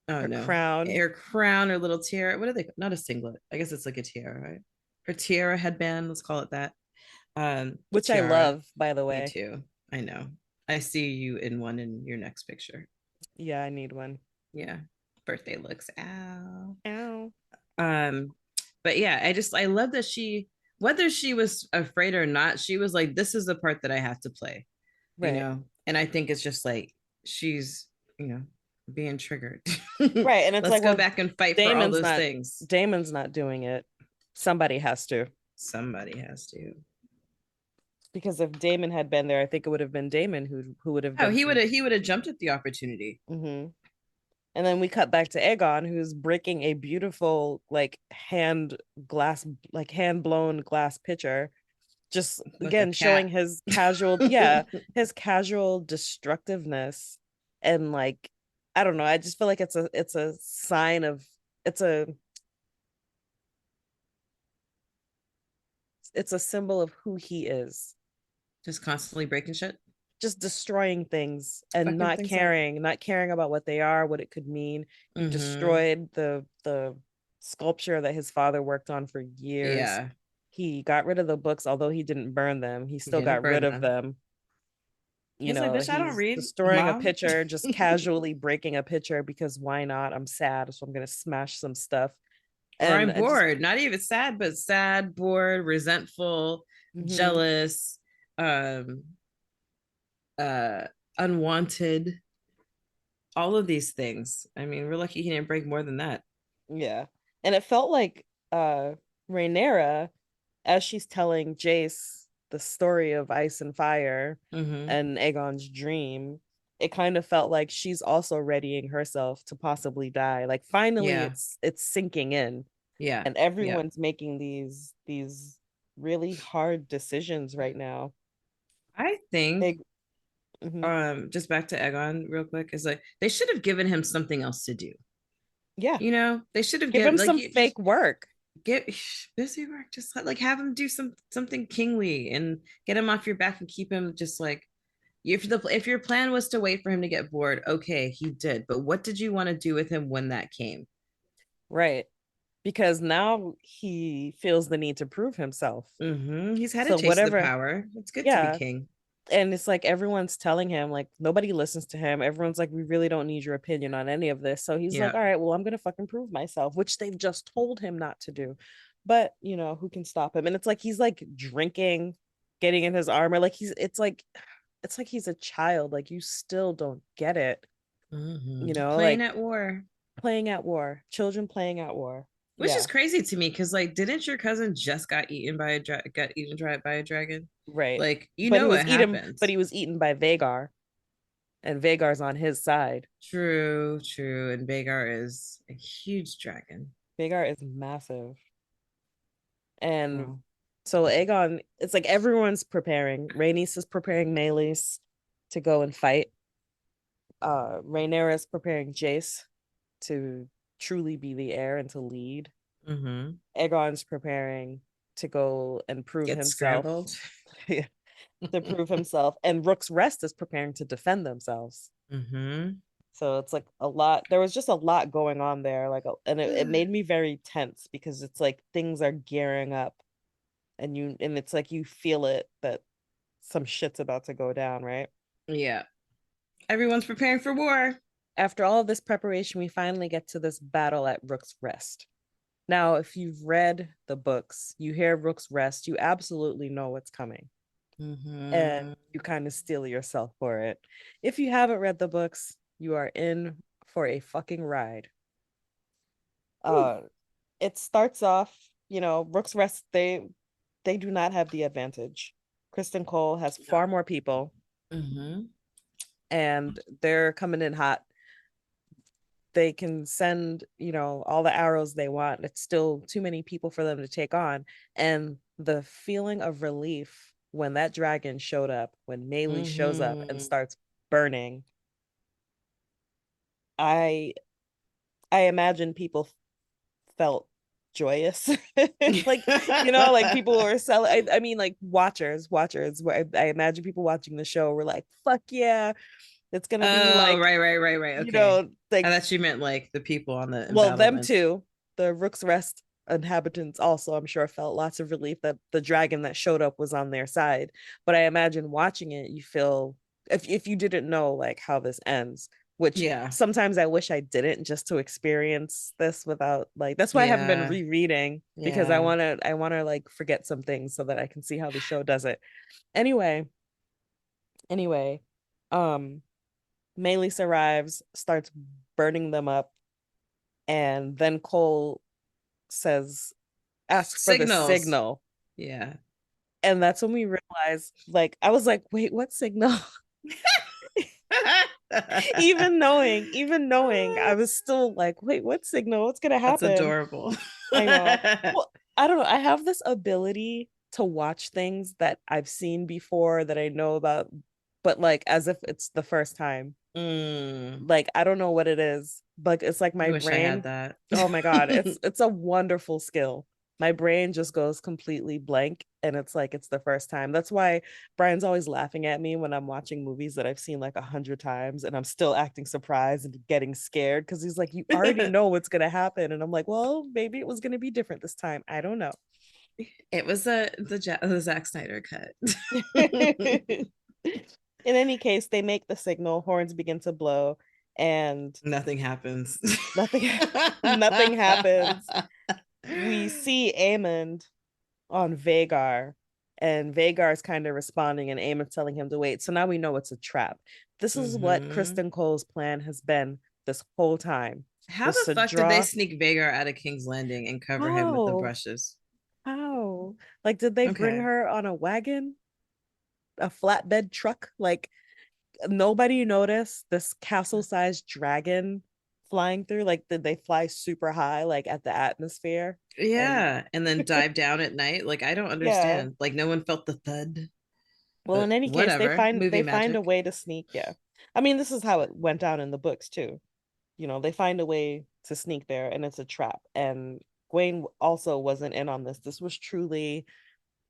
[SPEAKER 2] oh
[SPEAKER 1] Her
[SPEAKER 2] no,
[SPEAKER 1] crown,
[SPEAKER 2] her crown, her little tiara. What are they? Not a singlet. I guess it's like a tiara, right? Her tiara headband, let's call it that.
[SPEAKER 1] which I
[SPEAKER 2] Tiara.
[SPEAKER 1] love, by the
[SPEAKER 2] Me
[SPEAKER 1] way.
[SPEAKER 2] too. I know. I see you in one in your next picture.
[SPEAKER 1] Yeah, I need one.
[SPEAKER 2] Yeah. Birthday looks out.
[SPEAKER 1] Ow.
[SPEAKER 2] Um, but yeah, I love that whether she was afraid or not, she was like, this is the part that I have to play,
[SPEAKER 1] Right.
[SPEAKER 2] And I think it's just like she's, being triggered.
[SPEAKER 1] Right. And it's
[SPEAKER 2] Let's
[SPEAKER 1] like,
[SPEAKER 2] go
[SPEAKER 1] well,
[SPEAKER 2] back and fight for all
[SPEAKER 1] Damon's
[SPEAKER 2] those
[SPEAKER 1] not
[SPEAKER 2] things.
[SPEAKER 1] Damon's not doing it. Somebody has to.
[SPEAKER 2] Somebody has to.
[SPEAKER 1] Because if Damon had been there, I think it would have been Damon who would have
[SPEAKER 2] Oh,
[SPEAKER 1] been too.
[SPEAKER 2] he would have jumped at the opportunity.
[SPEAKER 1] Mm-hmm. And then we cut back to Aegon, who's breaking a beautiful hand blown glass pitcher, just
[SPEAKER 2] With a
[SPEAKER 1] again showing
[SPEAKER 2] cat.
[SPEAKER 1] his casual, yeah, his casual destructiveness. And like, I don't know, I just feel like it's a sign of it's a it's a symbol of who he is.
[SPEAKER 2] Just constantly breaking shit,
[SPEAKER 1] Just destroying things and
[SPEAKER 2] fucking things up.
[SPEAKER 1] not caring about what they are, what it could mean. He
[SPEAKER 2] Mm-hmm.
[SPEAKER 1] destroyed the sculpture that his father worked on for years.
[SPEAKER 2] Yeah,
[SPEAKER 1] He got rid of the books, although he didn't burn them. He
[SPEAKER 2] he
[SPEAKER 1] still
[SPEAKER 2] didn't
[SPEAKER 1] got rid
[SPEAKER 2] burn
[SPEAKER 1] of
[SPEAKER 2] them.
[SPEAKER 1] them. You
[SPEAKER 2] He's like,
[SPEAKER 1] know,
[SPEAKER 2] bitch, I don't
[SPEAKER 1] he's
[SPEAKER 2] read,
[SPEAKER 1] destroying a
[SPEAKER 2] mom.
[SPEAKER 1] picture, just casually breaking a picture because why not? I'm sad, so I'm gonna smash some stuff.
[SPEAKER 2] Or
[SPEAKER 1] And
[SPEAKER 2] I'm
[SPEAKER 1] I just
[SPEAKER 2] bored. Not even sad, but sad, bored, resentful,
[SPEAKER 1] mhm,
[SPEAKER 2] jealous, um, uh, unwanted. All of these things. I mean, we're lucky he didn't break more than that.
[SPEAKER 1] yeah. And it felt like Rhaenyra, as she's telling Jace the story of Ice and Fire
[SPEAKER 2] Mm-hmm.
[SPEAKER 1] and Aegon's dream, it kind of felt like she's also readying herself to possibly die. Like finally
[SPEAKER 2] Yeah,
[SPEAKER 1] it's sinking in,
[SPEAKER 2] yeah,
[SPEAKER 1] and
[SPEAKER 2] yeah.
[SPEAKER 1] everyone's making these really hard decisions right now.
[SPEAKER 2] I think
[SPEAKER 1] Big mhm.
[SPEAKER 2] just back to Egon real quick is like they should have given him something else to do.
[SPEAKER 1] Yeah.
[SPEAKER 2] You know, they should have
[SPEAKER 1] Give
[SPEAKER 2] given
[SPEAKER 1] him
[SPEAKER 2] like
[SPEAKER 1] some
[SPEAKER 2] you just
[SPEAKER 1] fake work.
[SPEAKER 2] get busy work, just like have him do something kingly and get him off your back and keep him just like if your plan was to wait for him to get bored, okay, he did. But what did you want to do with him when that came?
[SPEAKER 1] Right. Because now he feels the need to prove himself.
[SPEAKER 2] Mm-hmm. He's had a
[SPEAKER 1] So
[SPEAKER 2] taste of the
[SPEAKER 1] whatever,
[SPEAKER 2] power. It's good to be
[SPEAKER 1] yeah.
[SPEAKER 2] king.
[SPEAKER 1] And it's like everyone's telling him, like nobody listens to him. Everyone's like, we really don't need your opinion on any of this. So he's like,
[SPEAKER 2] Yeah.
[SPEAKER 1] all right, well, I'm gonna fucking prove myself, which they've just told him not to do. But you know, who can stop him? And it's like he's like drinking, getting in his armor. Like it's like he's a child. Like you still don't get it,
[SPEAKER 2] Mm-hmm.
[SPEAKER 1] you know,
[SPEAKER 2] Playing
[SPEAKER 1] like
[SPEAKER 2] at war.
[SPEAKER 1] playing at war, children playing at war.
[SPEAKER 2] Which is
[SPEAKER 1] Yeah,
[SPEAKER 2] crazy to me because like didn't your cousin just got eaten dry by a dragon?
[SPEAKER 1] right.
[SPEAKER 2] Like you know what
[SPEAKER 1] But
[SPEAKER 2] happens.
[SPEAKER 1] he was eaten by Vagar, and Vagar's on his side.
[SPEAKER 2] True, true. And Vagar is a huge dragon.
[SPEAKER 1] Vagar is massive. And
[SPEAKER 2] Wow.
[SPEAKER 1] so Aegon, it's like everyone's preparing. Rhaenys is preparing Meleys to go and fight. Rhaenyra is preparing Jace to truly be the heir and to lead.
[SPEAKER 2] Mm-hmm.
[SPEAKER 1] Aegon's preparing to go and prove
[SPEAKER 2] Get
[SPEAKER 1] himself.
[SPEAKER 2] scrambled.
[SPEAKER 1] To prove himself. And Rook's Rest is preparing to defend themselves.
[SPEAKER 2] Mm-hmm.
[SPEAKER 1] So it's like a lot. There was just a lot going on there. And it made me very tense because it's like things are gearing up and it's like you feel it that some shit's about to go down, right?
[SPEAKER 2] Yeah. Everyone's preparing for war.
[SPEAKER 1] After all of this preparation, we finally get to this battle at Rook's Rest. Now, if you've read the books, you hear Rook's Rest, you absolutely know what's coming. And
[SPEAKER 2] Mm-hmm.
[SPEAKER 1] you kind of steel yourself for it. If you haven't read the books, you are in for a fucking ride. Uh it starts off, you know, Rook's Rest, they do not have the advantage. Kristen Cole has far more people
[SPEAKER 2] Mm-hmm.
[SPEAKER 1] and they're coming in hot. They can send, you know, all the arrows they want. It's still too many people for them to take on. And the feeling of relief when that dragon showed up, when Maylee shows up and
[SPEAKER 2] Mm-hmm.
[SPEAKER 1] starts burning, I I imagine people felt joyous. Like, you know, like people were selling. I mean, like watchers. I imagine people watching the show were like, fuck yeah, it's gonna be
[SPEAKER 2] Oh,
[SPEAKER 1] like,
[SPEAKER 2] right.
[SPEAKER 1] you
[SPEAKER 2] Okay.
[SPEAKER 1] know, like,
[SPEAKER 2] I thought you meant like the people on the
[SPEAKER 1] well, them
[SPEAKER 2] embattlements.
[SPEAKER 1] too. The Rook's Rest inhabitants also, I'm sure, felt lots of relief that the dragon that showed up was on their side. But I imagine watching it, you feel, if you didn't know like how this ends, which
[SPEAKER 2] Yeah.
[SPEAKER 1] sometimes I wish I didn't, just to experience this without, like, that's why I haven't been
[SPEAKER 2] Yeah.
[SPEAKER 1] rereading, because
[SPEAKER 2] Yeah.
[SPEAKER 1] I want to like forget some things so that I can see how the show does it. Anyway, anyway, um Maelys arrives, starts burning them up, and then Cole says, asks for the
[SPEAKER 2] Signals.
[SPEAKER 1] signal.
[SPEAKER 2] Yeah.
[SPEAKER 1] And that's when we realized, like, I was like, wait, what signal? Even knowing, I was still like, wait, what signal? What's gonna
[SPEAKER 2] That's
[SPEAKER 1] happen?
[SPEAKER 2] adorable.
[SPEAKER 1] I know. Well, I don't know. I have this ability to watch things that I've seen before that I know about, but like as if it's the first time.
[SPEAKER 2] Mm,
[SPEAKER 1] Like I don't know what it is, but it's like
[SPEAKER 2] I
[SPEAKER 1] my
[SPEAKER 2] wish I had
[SPEAKER 1] brain.
[SPEAKER 2] that.
[SPEAKER 1] Oh my God, it's a wonderful skill. My brain just goes completely blank, and it's like it's the first time. That's why Brian's always laughing at me when I'm watching movies that I've seen like 100 times and I'm still acting surprised and getting scared because he's like, you already know what's gonna happen. And I'm like, well, maybe it was gonna be different this time. I don't know.
[SPEAKER 2] It was the Zack Snyder cut.
[SPEAKER 1] In any case, they make the signal, horns begin to blow, and
[SPEAKER 2] Nothing happens.
[SPEAKER 1] nothing nothing happens. We see Aemond on Vagar, and Vagar is kind of responding, and Aemond's telling him to wait. So now we know it's a trap. This is what
[SPEAKER 2] Mm-hmm.
[SPEAKER 1] Kristen Cole's plan has been this whole time.
[SPEAKER 2] How
[SPEAKER 1] Was
[SPEAKER 2] the
[SPEAKER 1] to
[SPEAKER 2] fuck did they
[SPEAKER 1] draw
[SPEAKER 2] sneak Vagar out of King's Landing and cover him with the
[SPEAKER 1] how?
[SPEAKER 2] brushes?
[SPEAKER 1] How? Like, did they bring
[SPEAKER 2] Okay.
[SPEAKER 1] her on a wagon? A flatbed truck? Like, nobody noticed this castle-sized dragon flying through? Like, did they fly super high, like at the atmosphere? And
[SPEAKER 2] Yeah. And then dive down at night. Like, I don't
[SPEAKER 1] yeah.
[SPEAKER 2] understand. Like, no one felt the thud,
[SPEAKER 1] Well, in
[SPEAKER 2] but
[SPEAKER 1] any case, they
[SPEAKER 2] whatever.
[SPEAKER 1] find
[SPEAKER 2] Movie
[SPEAKER 1] they find a
[SPEAKER 2] magic.
[SPEAKER 1] way to sneak. Yeah, I mean, this is how it went down in the books too. You know, they find a way to sneak there, and it's a trap. And Gwaine also wasn't in on this. This was truly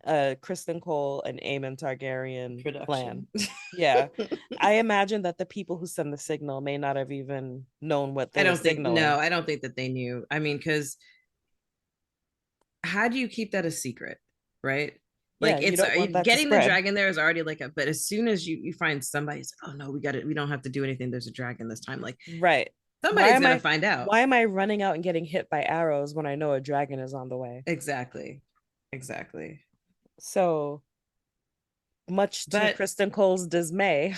[SPEAKER 1] a Kristen Cole and Aemon Targaryen plan.
[SPEAKER 2] Production.
[SPEAKER 1] Yeah, I imagine that the people who send the signal may not have even known what
[SPEAKER 2] I
[SPEAKER 1] they were
[SPEAKER 2] don't think, no,
[SPEAKER 1] signaling.
[SPEAKER 2] I don't think that they knew. I mean, because how do you keep that a secret, right?
[SPEAKER 1] Yeah,
[SPEAKER 2] Like
[SPEAKER 1] you
[SPEAKER 2] it's
[SPEAKER 1] don't want that to
[SPEAKER 2] getting the
[SPEAKER 1] spread.
[SPEAKER 2] dragon there is already like a, but as soon as you find somebody, it's like, oh no, we got it. We don't have to do anything. There's a dragon this time. Like
[SPEAKER 1] Right. Why
[SPEAKER 2] somebody's
[SPEAKER 1] am
[SPEAKER 2] gonna
[SPEAKER 1] I
[SPEAKER 2] find out.
[SPEAKER 1] why am I running out and getting hit by arrows when I know a dragon is on the way?
[SPEAKER 2] Exactly. Exactly.
[SPEAKER 1] So much to
[SPEAKER 2] But
[SPEAKER 1] Kristen Cole's dismay,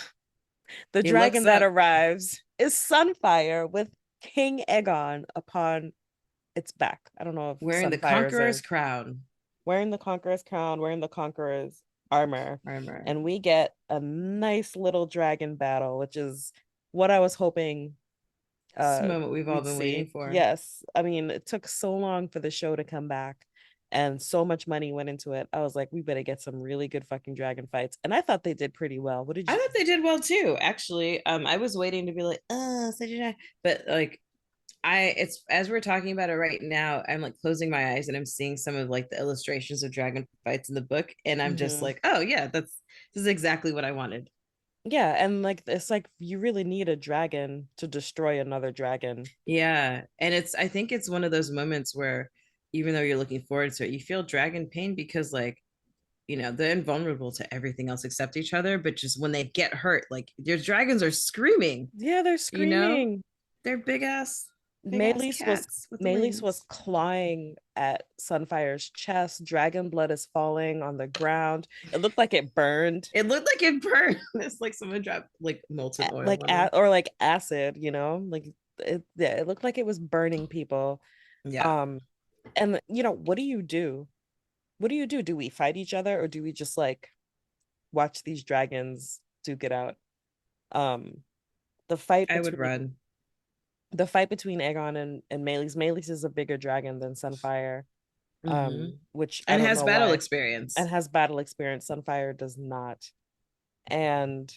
[SPEAKER 1] the
[SPEAKER 2] he
[SPEAKER 1] dragon
[SPEAKER 2] looks
[SPEAKER 1] that
[SPEAKER 2] up
[SPEAKER 1] arrives is Sunfire with King Aegon upon its back. I don't know if
[SPEAKER 2] wearing the
[SPEAKER 1] Sunfire's
[SPEAKER 2] conqueror's
[SPEAKER 1] a
[SPEAKER 2] crown
[SPEAKER 1] wearing the Conqueror's crown, wearing the Conqueror's armor,
[SPEAKER 2] armor.
[SPEAKER 1] and we get a nice little dragon battle, which is what I was hoping
[SPEAKER 2] It's the moment we've all
[SPEAKER 1] we'd
[SPEAKER 2] been waiting
[SPEAKER 1] see.
[SPEAKER 2] for.
[SPEAKER 1] Yes, I mean, it took so long for the show to come back. And so much money went into it. I was like, we better get some really good fucking dragon fights. And I thought they did pretty well. What did
[SPEAKER 2] I
[SPEAKER 1] you
[SPEAKER 2] thought
[SPEAKER 1] think?
[SPEAKER 2] they did well too, actually. I was waiting to be like, such a, but like it's as we're talking about it right now, I'm like closing my eyes and I'm seeing some of like the illustrations of dragon fights in the book, and I'm just
[SPEAKER 1] Mm-hmm.
[SPEAKER 2] like, oh yeah, this is exactly what I wanted.
[SPEAKER 1] Yeah, and like it's like you really need a dragon to destroy another dragon.
[SPEAKER 2] Yeah, and I think it's one of those moments where even though you're looking forward to it, you feel dragon pain because like they're invulnerable to everything else except each other, but just when they get hurt, like your dragons are screaming,
[SPEAKER 1] Yeah, they're
[SPEAKER 2] you know
[SPEAKER 1] screaming.
[SPEAKER 2] they're big ass
[SPEAKER 1] Melis was
[SPEAKER 2] cats with the
[SPEAKER 1] Melis was
[SPEAKER 2] wings.
[SPEAKER 1] clawing at Sunfire's chest. Dragon blood is falling on the ground. It looked like it burned,
[SPEAKER 2] It looked like it burned. It's like someone dropped like molten oil on them.
[SPEAKER 1] or like acid, like yeah, it looked like it was burning people.
[SPEAKER 2] Yeah,
[SPEAKER 1] Um, and what do you do? What do you do? Do we fight each other, or do we just like watch these dragons duke it out? Um, the fight
[SPEAKER 2] I would
[SPEAKER 1] between
[SPEAKER 2] run.
[SPEAKER 1] the fight between Aegon and Melis. Melis is a bigger dragon than Sunfire,
[SPEAKER 2] Mm-hmm.
[SPEAKER 1] which I
[SPEAKER 2] And
[SPEAKER 1] don't
[SPEAKER 2] has
[SPEAKER 1] know
[SPEAKER 2] battle
[SPEAKER 1] why, and
[SPEAKER 2] experience.
[SPEAKER 1] has battle experience. Sunfire does not. And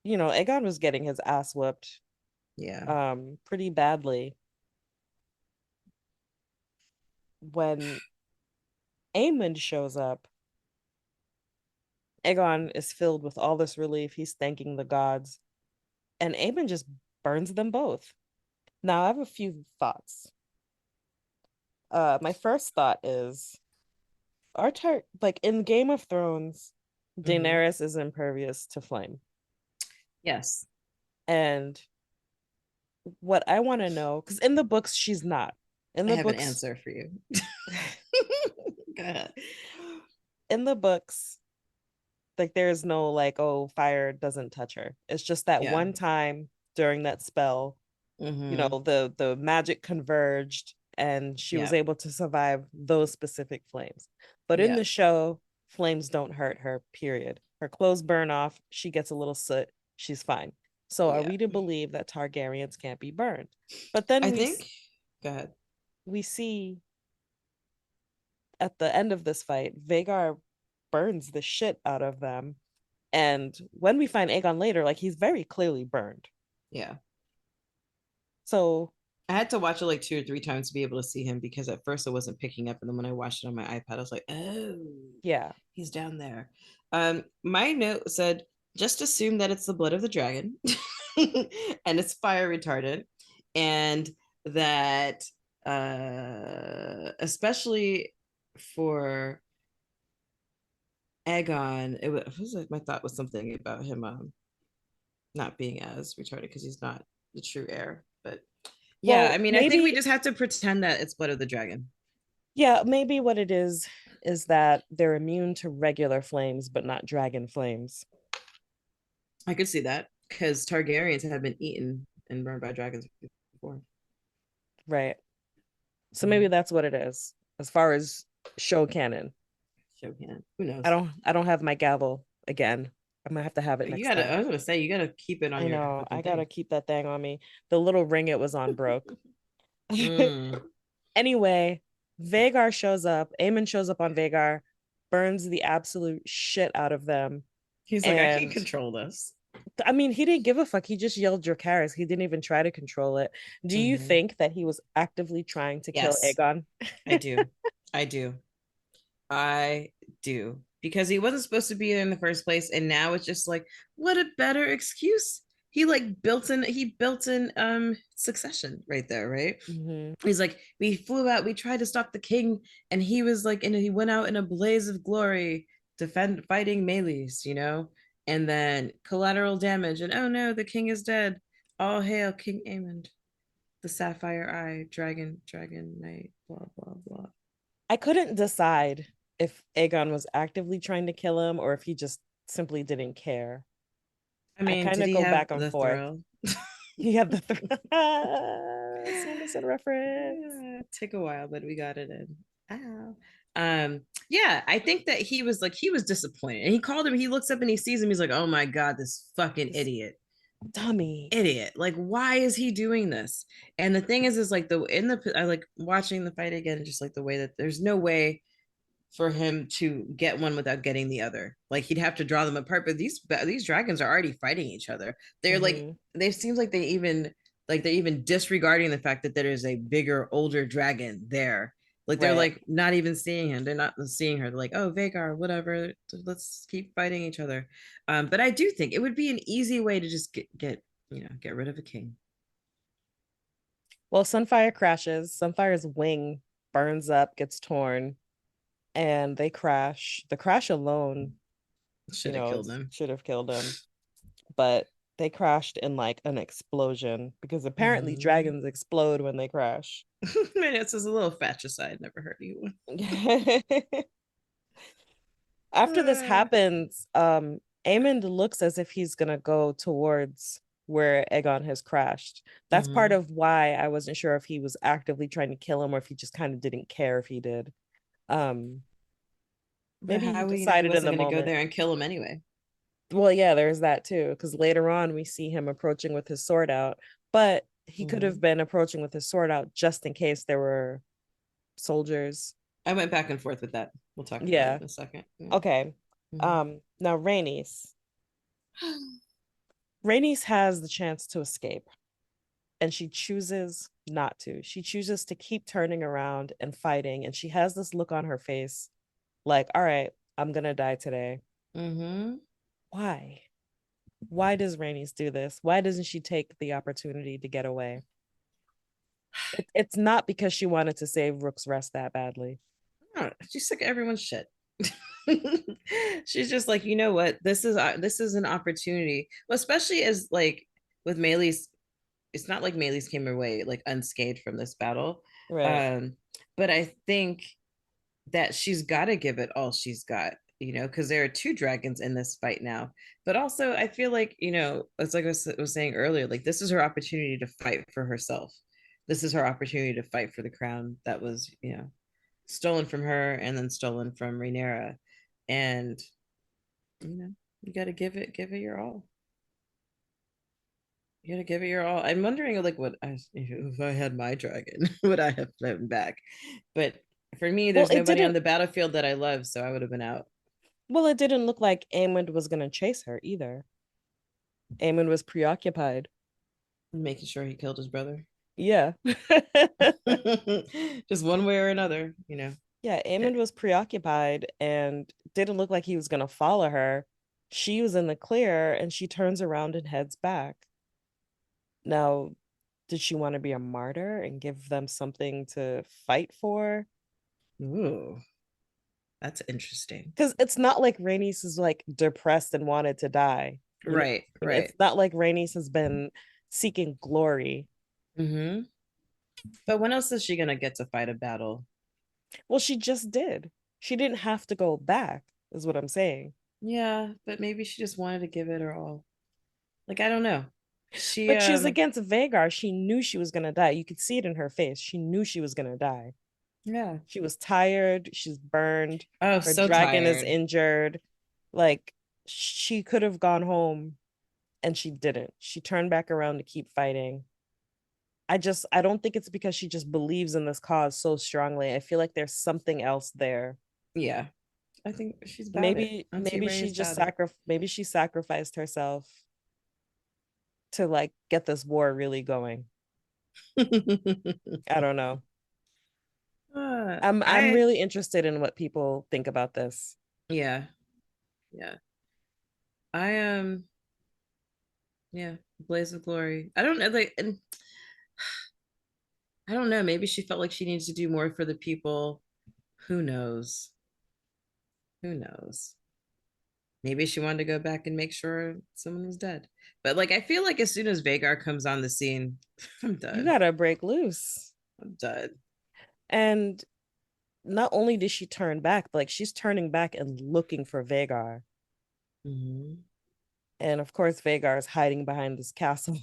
[SPEAKER 1] Aegon was getting his ass whooped
[SPEAKER 2] Yeah,
[SPEAKER 1] pretty badly when Aemond shows up. Aegon is filled with all this relief. He's thanking the gods, and Aemond just burns them both. Now I have a few thoughts. My first thought is like in Game of Thrones,
[SPEAKER 2] mm-hmm.
[SPEAKER 1] Daenerys is impervious to flame.
[SPEAKER 2] Yes,
[SPEAKER 1] And what I want to know, because in the books she's not. In
[SPEAKER 2] I
[SPEAKER 1] the
[SPEAKER 2] have an
[SPEAKER 1] books,
[SPEAKER 2] answer for you. Go ahead.
[SPEAKER 1] in the books, like there is no like, oh, fire doesn't touch her. It's just that
[SPEAKER 2] Yeah.
[SPEAKER 1] one time during that spell,
[SPEAKER 2] Mm-hmm.
[SPEAKER 1] the magic converged and she was
[SPEAKER 2] Yeah.
[SPEAKER 1] able to survive those specific flames. But in
[SPEAKER 2] Yeah.
[SPEAKER 1] the show, flames don't hurt her, period. Her clothes burn off, she gets a little soot, she's fine. So are
[SPEAKER 2] Yeah.
[SPEAKER 1] we to believe that Targaryens can't be burned? But then
[SPEAKER 2] I think. Go ahead.
[SPEAKER 1] we see at the end of this fight, Vagar burns the shit out of them. And when we find Aegon later, like he's very clearly burned.
[SPEAKER 2] Yeah.
[SPEAKER 1] So
[SPEAKER 2] I had to watch it like 2 or 3 times to be able to see him because at first I wasn't picking up, and then when I watched it on my iPad, I was like, oh,
[SPEAKER 1] Yeah.
[SPEAKER 2] he's down there. My note said, just assume that it's the blood of the dragon, and it's fire retardant, and that especially for Aegon, was my thought was something about him not being as retarded because he's not the true heir, but yeah, I
[SPEAKER 1] Well,
[SPEAKER 2] mean, I think we
[SPEAKER 1] maybe,
[SPEAKER 2] just have to pretend that it's blood of the dragon.
[SPEAKER 1] yeah, maybe what it is that they're immune to regular flames, but not dragon flames.
[SPEAKER 2] I could see that because Targaryens have been eaten and burned by dragons before.
[SPEAKER 1] Right. So maybe
[SPEAKER 2] Mm-hmm.
[SPEAKER 1] that's what it is as far as show canon.
[SPEAKER 2] Show can. Who
[SPEAKER 1] I
[SPEAKER 2] knows?
[SPEAKER 1] don't I don't have my gavel again. I'm gonna have to have it
[SPEAKER 2] You
[SPEAKER 1] next
[SPEAKER 2] gotta.
[SPEAKER 1] time.
[SPEAKER 2] I was gonna say you gotta keep it on
[SPEAKER 1] I
[SPEAKER 2] your
[SPEAKER 1] know. I
[SPEAKER 2] fucking
[SPEAKER 1] gotta
[SPEAKER 2] thing.
[SPEAKER 1] keep that thing on me. The little ring it was on broke.
[SPEAKER 2] Mm.
[SPEAKER 1] Anyway, Vagar shows up. Aemon shows up on Vagar, burns the absolute shit out of them.
[SPEAKER 2] He's like, I can't
[SPEAKER 1] And
[SPEAKER 2] control this.
[SPEAKER 1] I mean, he didn't give a fuck. He just yelled Dracarys. He didn't even try to control it. Do you
[SPEAKER 2] Mm-hmm.
[SPEAKER 1] think that he was actively trying to kill
[SPEAKER 2] Yes,
[SPEAKER 1] Aegon?
[SPEAKER 2] I do. I do. I do because he wasn't supposed to be there in the first place, and now it's just like, what a better excuse. He like built in succession right there, right?
[SPEAKER 1] Mm-hmm.
[SPEAKER 2] He's like, we flew out, we tried to stop the king, and he was like, and he went out in a blaze of glory, fighting melees, and then collateral damage, and oh no, the king is dead. All hail King Aemond, the sapphire eye, dragon knight, blah blah blah.
[SPEAKER 1] I couldn't decide if Aegon was actively trying to kill him or if he just simply didn't care.
[SPEAKER 2] I
[SPEAKER 1] I
[SPEAKER 2] mean,
[SPEAKER 1] kind
[SPEAKER 2] did
[SPEAKER 1] of
[SPEAKER 2] he
[SPEAKER 1] go
[SPEAKER 2] have
[SPEAKER 1] back and
[SPEAKER 2] the
[SPEAKER 1] forth.
[SPEAKER 2] thrill?
[SPEAKER 1] He had the Sanderson reference.
[SPEAKER 2] Yeah, took a while, but we got it in. Ow. Yeah, I think that he was disappointed. And he called him, he looks up and he sees him, he's like, oh my God, this fucking
[SPEAKER 1] This
[SPEAKER 2] idiot.
[SPEAKER 1] dummy.
[SPEAKER 2] Idiot. Like, why is he doing this? And the thing is like I like watching the fight again, just like the way that there's no way for him to get one without getting the other. Like he'd have to draw them apart. But these dragons are already fighting each other. They're like
[SPEAKER 1] Mm-hmm.
[SPEAKER 2] they seems like they're even disregarding the fact that there is a bigger, older dragon there. Like they're
[SPEAKER 1] Right.
[SPEAKER 2] like not even seeing him. They're not seeing her. They're like, oh, Vagar, whatever. Let's keep fighting each other. But I do think it would be an easy way to just get rid of a king.
[SPEAKER 1] Well, Sunfire crashes. Sunfire's wing burns up, gets torn, and they crash. The crash alone,
[SPEAKER 2] Should have killed him.
[SPEAKER 1] should have killed him. But they crashed in like an explosion because apparently
[SPEAKER 2] Mm-hmm.
[SPEAKER 1] dragons explode when they crash.
[SPEAKER 2] Man, it's just a little fatricide. Never heard of you.
[SPEAKER 1] After this happens, Aemond looks as if he's gonna go towards where Aegon has crashed. That's part
[SPEAKER 2] Mm-hmm.
[SPEAKER 1] of why I wasn't sure if he was actively trying to kill him or if he just kind of didn't care if he did. Um,
[SPEAKER 2] But
[SPEAKER 1] maybe he
[SPEAKER 2] how would you know he
[SPEAKER 1] decided in
[SPEAKER 2] wasn't
[SPEAKER 1] the
[SPEAKER 2] going to go
[SPEAKER 1] moment.
[SPEAKER 2] there and kill him anyway?
[SPEAKER 1] Well, yeah, there's that too, because later on we see him approaching with his sword out, but he could have
[SPEAKER 2] Mm-hmm.
[SPEAKER 1] been approaching with his sword out just in case there were soldiers.
[SPEAKER 2] I went back and forth with that. We'll talk about it
[SPEAKER 1] Yeah.
[SPEAKER 2] in a second. Yeah.
[SPEAKER 1] Okay.
[SPEAKER 2] Mm-hmm.
[SPEAKER 1] Now Rhaenys has the chance to escape, and she chooses not to. She chooses to keep turning around and fighting, and she has this look on her face like, all right, I'm gonna die today.
[SPEAKER 2] Mm-hmm.
[SPEAKER 1] Why? Why does Rhaenys do this? Why doesn't she take the opportunity to get away? It's not because she wanted to save Rook's Rest that badly.
[SPEAKER 2] She's sick of everyone's shit. She's just like, you know what? This is an opportunity, well, especially as like with Melee's. It's not like Melee's came away like unscathed from this battle,
[SPEAKER 1] Right.
[SPEAKER 2] um, but I think that she's got to give it all she's got, because there are two dragons in this fight now. But also, I feel like, it's like I was saying earlier, like this is her opportunity to fight for herself. This is her opportunity to fight for the crown that was, stolen from her and then stolen from Rhaenyra. And, you got to give it your all. You got to give it your all. I'm wondering, like, if I had my dragon, would I have flown back? But for me,
[SPEAKER 1] Well,
[SPEAKER 2] there's
[SPEAKER 1] it
[SPEAKER 2] nobody on
[SPEAKER 1] didn't.
[SPEAKER 2] the battlefield that I love, so I would have been out.
[SPEAKER 1] Well, it didn't look like Aemond was gonna chase her either. Aemond was preoccupied.
[SPEAKER 2] Making sure he killed his brother.
[SPEAKER 1] Yeah.
[SPEAKER 2] Just one way or another,
[SPEAKER 1] Yeah,
[SPEAKER 2] Eh,
[SPEAKER 1] Amond was preoccupied and didn't look like he was going to follow her. She was in the clear and she turns around and heads back. Now, did she want to be a martyr and give them something to fight for?
[SPEAKER 2] Ooh, that's interesting.
[SPEAKER 1] Because it's not like Rhaenys is like depressed and wanted to die. You know,
[SPEAKER 2] Right,
[SPEAKER 1] it's
[SPEAKER 2] right.
[SPEAKER 1] not like Rhaenys has been seeking glory.
[SPEAKER 2] Hmm. But when else is she gonna get to fight a battle?
[SPEAKER 1] Well, she just did. She didn't have to go back, is what I'm saying.
[SPEAKER 2] Yeah, but maybe she just wanted to give it her all. Like, I don't know. She
[SPEAKER 1] But she's against Vhagar. She knew she was gonna die. You could see it in her face. She knew she was gonna die.
[SPEAKER 2] Yeah.
[SPEAKER 1] She was tired. She's burned.
[SPEAKER 2] Oh,
[SPEAKER 1] Her
[SPEAKER 2] so
[SPEAKER 1] dragon is
[SPEAKER 2] tired.
[SPEAKER 1] injured. Like she could have gone home and she didn't. She turned back around to keep fighting. I don't think it's because she just believes in this cause so strongly. I feel like there's something else there.
[SPEAKER 2] Yeah. I think she's about it. Auntie
[SPEAKER 1] Maybe
[SPEAKER 2] Ray
[SPEAKER 1] she
[SPEAKER 2] is
[SPEAKER 1] just
[SPEAKER 2] about it.
[SPEAKER 1] maybe she sacrificed herself to like get this war really going. I don't know. I'm
[SPEAKER 2] I
[SPEAKER 1] really interested in what people think about this.
[SPEAKER 2] yeah, yeah. I yeah, Blaze of Glory. I don't know, like, and I don't know. Maybe she felt like she needs to do more for the people. Who knows? Who knows? Maybe she wanted to go back and make sure someone was dead. But like, I feel like as soon as Vagar comes on the scene, I'm
[SPEAKER 1] You
[SPEAKER 2] done.
[SPEAKER 1] gotta break loose.
[SPEAKER 2] I'm done.
[SPEAKER 1] And not only did she turn back, like she's turning back and looking for Vhagar.
[SPEAKER 2] Mhm.
[SPEAKER 1] And of course, Vhagar is hiding behind this castle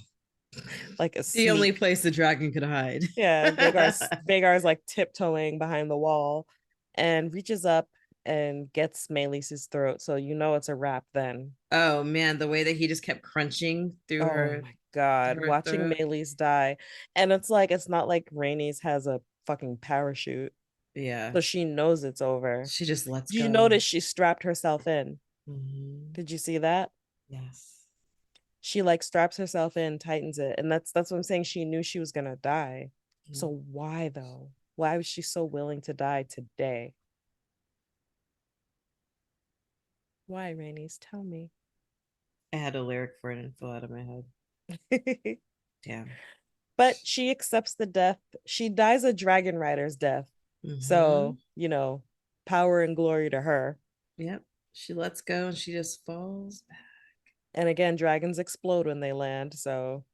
[SPEAKER 1] like a
[SPEAKER 2] The only
[SPEAKER 1] sneak.
[SPEAKER 2] place the dragon could hide.
[SPEAKER 1] Yeah, Vhagar's like tiptoeing behind the wall and reaches up and gets Melee's throat. So you know it's a wrap then.
[SPEAKER 2] Oh man, the way that he just kept crunching
[SPEAKER 1] Oh my God,
[SPEAKER 2] through her
[SPEAKER 1] watching
[SPEAKER 2] throat.
[SPEAKER 1] Melee's die. And it's not like Rhaenys has a fucking parachute.
[SPEAKER 2] Yeah.
[SPEAKER 1] So she knows it's over.
[SPEAKER 2] She just lets
[SPEAKER 1] Did you
[SPEAKER 2] go.
[SPEAKER 1] notice she strapped herself in?
[SPEAKER 2] Mhm.
[SPEAKER 1] Did you see that?
[SPEAKER 2] Yes.
[SPEAKER 1] She like straps herself in, tightens it, and that's what I'm saying. She knew she was gonna die.
[SPEAKER 2] Yeah.
[SPEAKER 1] So why though? Why was she so willing to die today? Why, Rainey's? Tell me.
[SPEAKER 2] I had a lyric for it and fell out of my head. Damn.
[SPEAKER 1] But she accepts the death. She dies a dragon rider's death.
[SPEAKER 2] Hmm.
[SPEAKER 1] So, power and glory to her.
[SPEAKER 2] Yep. She lets go and she just falls back.
[SPEAKER 1] And again, dragons explode when they land. So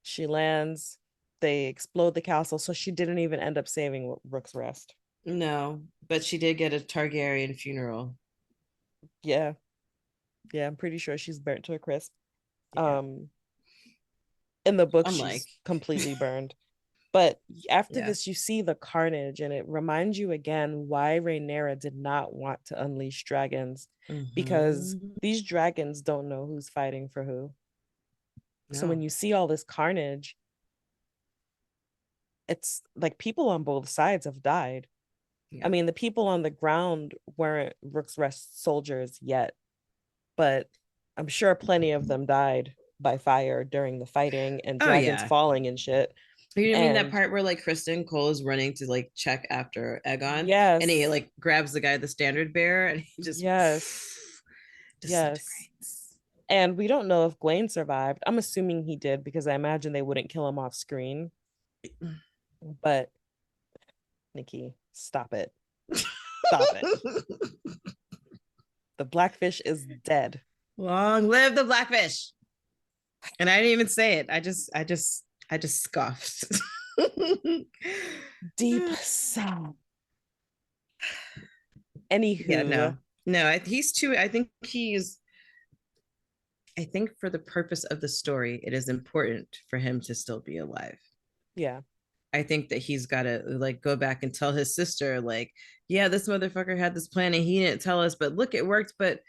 [SPEAKER 1] she lands, they explode the castle. So she didn't even end up saving Rook's Rest.
[SPEAKER 2] No, but she did get a Targaryen funeral.
[SPEAKER 1] Yeah. Yeah. I'm pretty sure she's burnt to a crisp.
[SPEAKER 2] Yeah.
[SPEAKER 1] Um, in the book,
[SPEAKER 2] Unlike,
[SPEAKER 1] she's completely burned. But after
[SPEAKER 2] yeah.
[SPEAKER 1] this, you see the carnage, and it reminds you again why Rhaenyra did not want to unleash dragons, because
[SPEAKER 2] Hmm.
[SPEAKER 1] these dragons don't know who's fighting for who. So when
[SPEAKER 2] No.
[SPEAKER 1] you see all this carnage, it's like people on both sides have died. I
[SPEAKER 2] Yeah.
[SPEAKER 1] mean, the people on the ground weren't Rook's Rest soldiers yet, but I'm sure plenty of them died by fire during the fighting and
[SPEAKER 2] Oh
[SPEAKER 1] dragons
[SPEAKER 2] yeah.
[SPEAKER 1] falling and shit.
[SPEAKER 2] You mean that
[SPEAKER 1] And
[SPEAKER 2] part where like Kristen Cole is running to like check after Egon and he
[SPEAKER 1] yes,
[SPEAKER 2] like grabs the guy, the standard bearer, and he just
[SPEAKER 1] yes, yes.
[SPEAKER 2] disintegrates.
[SPEAKER 1] And we don't know if Gwaine survived. I'm assuming he did because I imagine they wouldn't kill him off screen. But Nikki, stop it. Stop it. The blackfish is dead.
[SPEAKER 2] Long live the blackfish. And I didn't even say it. I just scoffed.
[SPEAKER 1] Deep sigh.
[SPEAKER 2] Yeah,
[SPEAKER 1] Anywho,
[SPEAKER 2] no. No, he's too I think for the purpose of the story, it is important for him to still be alive.
[SPEAKER 1] yeah.
[SPEAKER 2] I think that he's got to like go back and tell his sister, like, yeah, this motherfucker had this plan and he didn't tell us, but look, it worked. But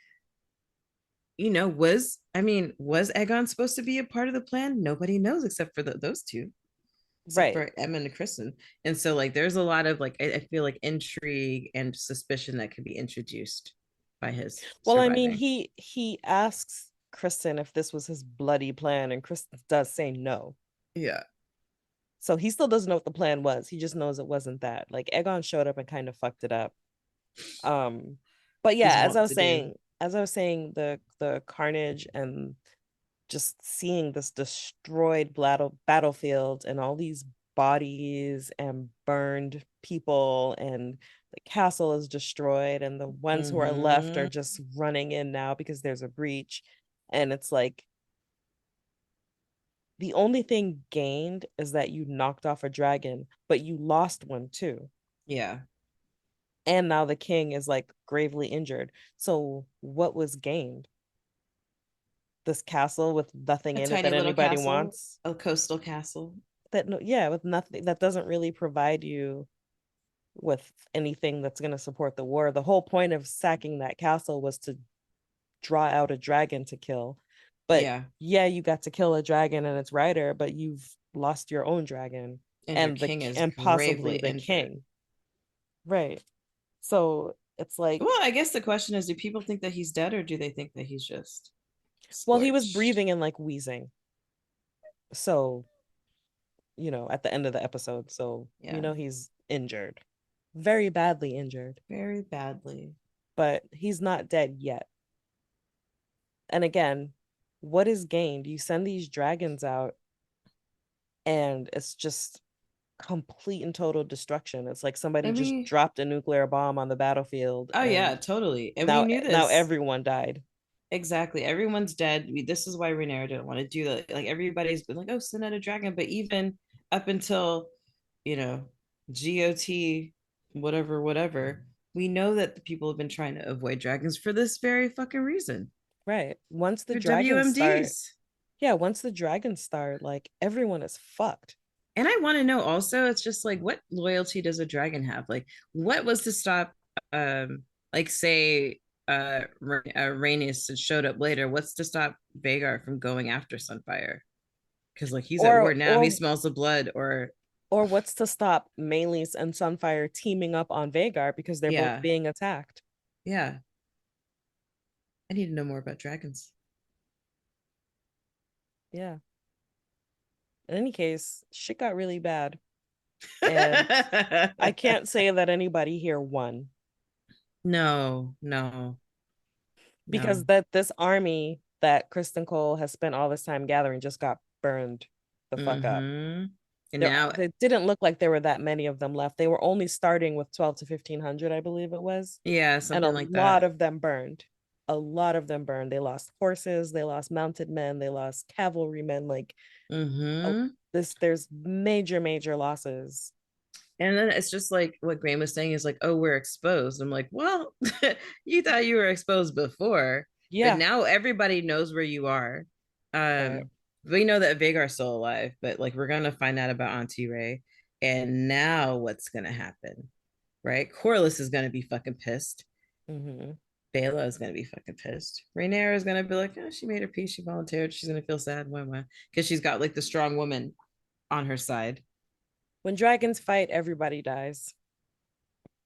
[SPEAKER 2] was Egon supposed to be a part of the plan? Nobody knows except for those two, except
[SPEAKER 1] Right.
[SPEAKER 2] for Emma and Kristen. And so, like, there's a lot of like, I feel like intrigue and suspicion that can be introduced by his
[SPEAKER 1] Well, I mean,
[SPEAKER 2] surviving.
[SPEAKER 1] he asks Kristen if this was his bloody plan, and Kristen does say no.
[SPEAKER 2] Yeah.
[SPEAKER 1] So he still doesn't know what the plan was. He just knows it wasn't that. Like Aegon showed up and kind of fucked it up. Um, but
[SPEAKER 2] As
[SPEAKER 1] yeah,
[SPEAKER 2] wont to do.
[SPEAKER 1] as I was saying, the carnage and just seeing this destroyed battlefield and all these bodies and burned people, and the castle is destroyed, and the ones who are left are
[SPEAKER 2] Mm-hmm.
[SPEAKER 1] just running in now because there's a breach. And it's like the only thing gained is that you knocked off a dragon, but you lost one too.
[SPEAKER 2] Yeah.
[SPEAKER 1] And now the king is like gravely injured. So what was gained? This castle with nothing
[SPEAKER 2] A
[SPEAKER 1] in it
[SPEAKER 2] tiny
[SPEAKER 1] that
[SPEAKER 2] little
[SPEAKER 1] anybody
[SPEAKER 2] castle,
[SPEAKER 1] wants?
[SPEAKER 2] a coastal castle.
[SPEAKER 1] That no, yeah, with nothing, that doesn't really provide you with anything that's going to support the war. The whole point of sacking that castle was to draw out a dragon to kill. But
[SPEAKER 2] Yeah.
[SPEAKER 1] yeah, you got to kill a dragon and its rider, but you've lost your own dragon
[SPEAKER 2] And your
[SPEAKER 1] and
[SPEAKER 2] king is
[SPEAKER 1] possibly
[SPEAKER 2] gravely
[SPEAKER 1] the
[SPEAKER 2] injured.
[SPEAKER 1] king. Right. So it's like,
[SPEAKER 2] Well, I guess the question is, do people think that he's dead or do they think that he's just
[SPEAKER 1] well, he was
[SPEAKER 2] scorched?
[SPEAKER 1] breathing and like wheezing. So, at the end of the episode, so
[SPEAKER 2] Yeah.
[SPEAKER 1] he's injured. Very badly injured,
[SPEAKER 2] Very badly.
[SPEAKER 1] but he's not dead yet. And again, what is gained? You send these dragons out and it's just complete and total destruction. It's like somebody
[SPEAKER 2] And
[SPEAKER 1] just
[SPEAKER 2] we,
[SPEAKER 1] dropped a nuclear bomb on the battlefield
[SPEAKER 2] oh yeah,
[SPEAKER 1] and
[SPEAKER 2] totally. And we
[SPEAKER 1] now
[SPEAKER 2] knew
[SPEAKER 1] now
[SPEAKER 2] this.
[SPEAKER 1] everyone died.
[SPEAKER 2] Exactly. Everyone's dead. This is why Rhaenyra didn't want to do that. Like everybody's been like, oh, send out a dragon. But even up until, you know, GOT, whatever, whatever, we know that the people have been trying to avoid dragons for this very fucking reason.
[SPEAKER 1] Right. Once the
[SPEAKER 2] They're
[SPEAKER 1] dragons start,
[SPEAKER 2] WMDs.
[SPEAKER 1] yeah, once the dragons start, like everyone is fucked.
[SPEAKER 2] And I want to know also, it's just like, what loyalty does a dragon have? Like, what was to stop, um, like, say, Rhaenys had showed up later? What's to stop Vhagar from going after Sunfire? Because like he's at war
[SPEAKER 1] Or
[SPEAKER 2] now, he
[SPEAKER 1] or
[SPEAKER 2] smells the blood. Or
[SPEAKER 1] or what's to stop Meleys and Sunfire teaming up on Vhagar because they're both
[SPEAKER 2] yeah,
[SPEAKER 1] being attacked?
[SPEAKER 2] yeah. I need to know more about dragons.
[SPEAKER 1] Yeah. In any case, shit got really bad. And I can't say that anybody here won
[SPEAKER 2] No, no,
[SPEAKER 1] because
[SPEAKER 2] no.
[SPEAKER 1] this army that Kristen Cole has spent all this time gathering just got burned the fuck up.
[SPEAKER 2] Mm-hmm. And
[SPEAKER 1] There
[SPEAKER 2] now,
[SPEAKER 1] It didn't look like there were that many of them left. They were only starting with 12 to 1500, I believe it was.
[SPEAKER 2] yeah,
[SPEAKER 1] And a
[SPEAKER 2] something like
[SPEAKER 1] lot
[SPEAKER 2] that.
[SPEAKER 1] of them burned. A lot of them burned. They lost horses, they lost mounted men, they lost cavalrymen. Like, oh,
[SPEAKER 2] Mm-hmm.
[SPEAKER 1] there's major losses.
[SPEAKER 2] And then it's just like what Graham was saying is like, oh, we're exposed. I'm like, well, you thought you were exposed before, but
[SPEAKER 1] Yeah.
[SPEAKER 2] now everybody knows where you are.
[SPEAKER 1] Right.
[SPEAKER 2] We know that Vagar's still alive, but like we're gonna find out about Auntie Ray. And now what's gonna happen? Right? Corliss is gonna be fucking pissed.
[SPEAKER 1] Mm-hmm.
[SPEAKER 2] Bela is gonna be fucking pissed. Rhaenyra is gonna be like, oh, she made her peace, she volunteered, she's gonna feel sad, why? Because she's got like the strong woman on her side.
[SPEAKER 1] When dragons fight, everybody dies.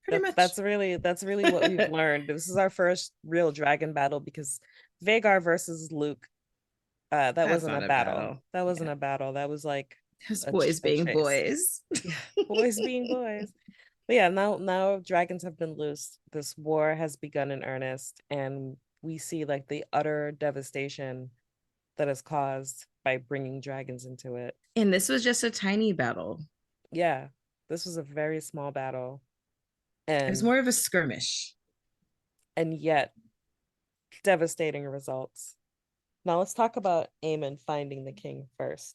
[SPEAKER 2] Pretty
[SPEAKER 1] That's
[SPEAKER 2] much.
[SPEAKER 1] really what we've learned. This is our first real dragon battle because Vhagar versus Luke, that
[SPEAKER 2] That's
[SPEAKER 1] wasn't a
[SPEAKER 2] not a
[SPEAKER 1] battle.
[SPEAKER 2] battle.
[SPEAKER 1] That wasn't
[SPEAKER 2] Yeah.
[SPEAKER 1] a battle. That was like
[SPEAKER 2] Just boys
[SPEAKER 1] a
[SPEAKER 2] being
[SPEAKER 1] chase.
[SPEAKER 2] boys.
[SPEAKER 1] Yeah, boys being boys. But yeah, now dragons have been loosed. This war has begun in earnest, and we see like the utter devastation that is caused by bringing dragons into it.
[SPEAKER 2] And this was just a tiny battle.
[SPEAKER 1] Yeah, this was a very small battle,
[SPEAKER 2] It was
[SPEAKER 1] and
[SPEAKER 2] more of a skirmish.
[SPEAKER 1] yet devastating results. Now let's talk about Aemon finding the king 1st.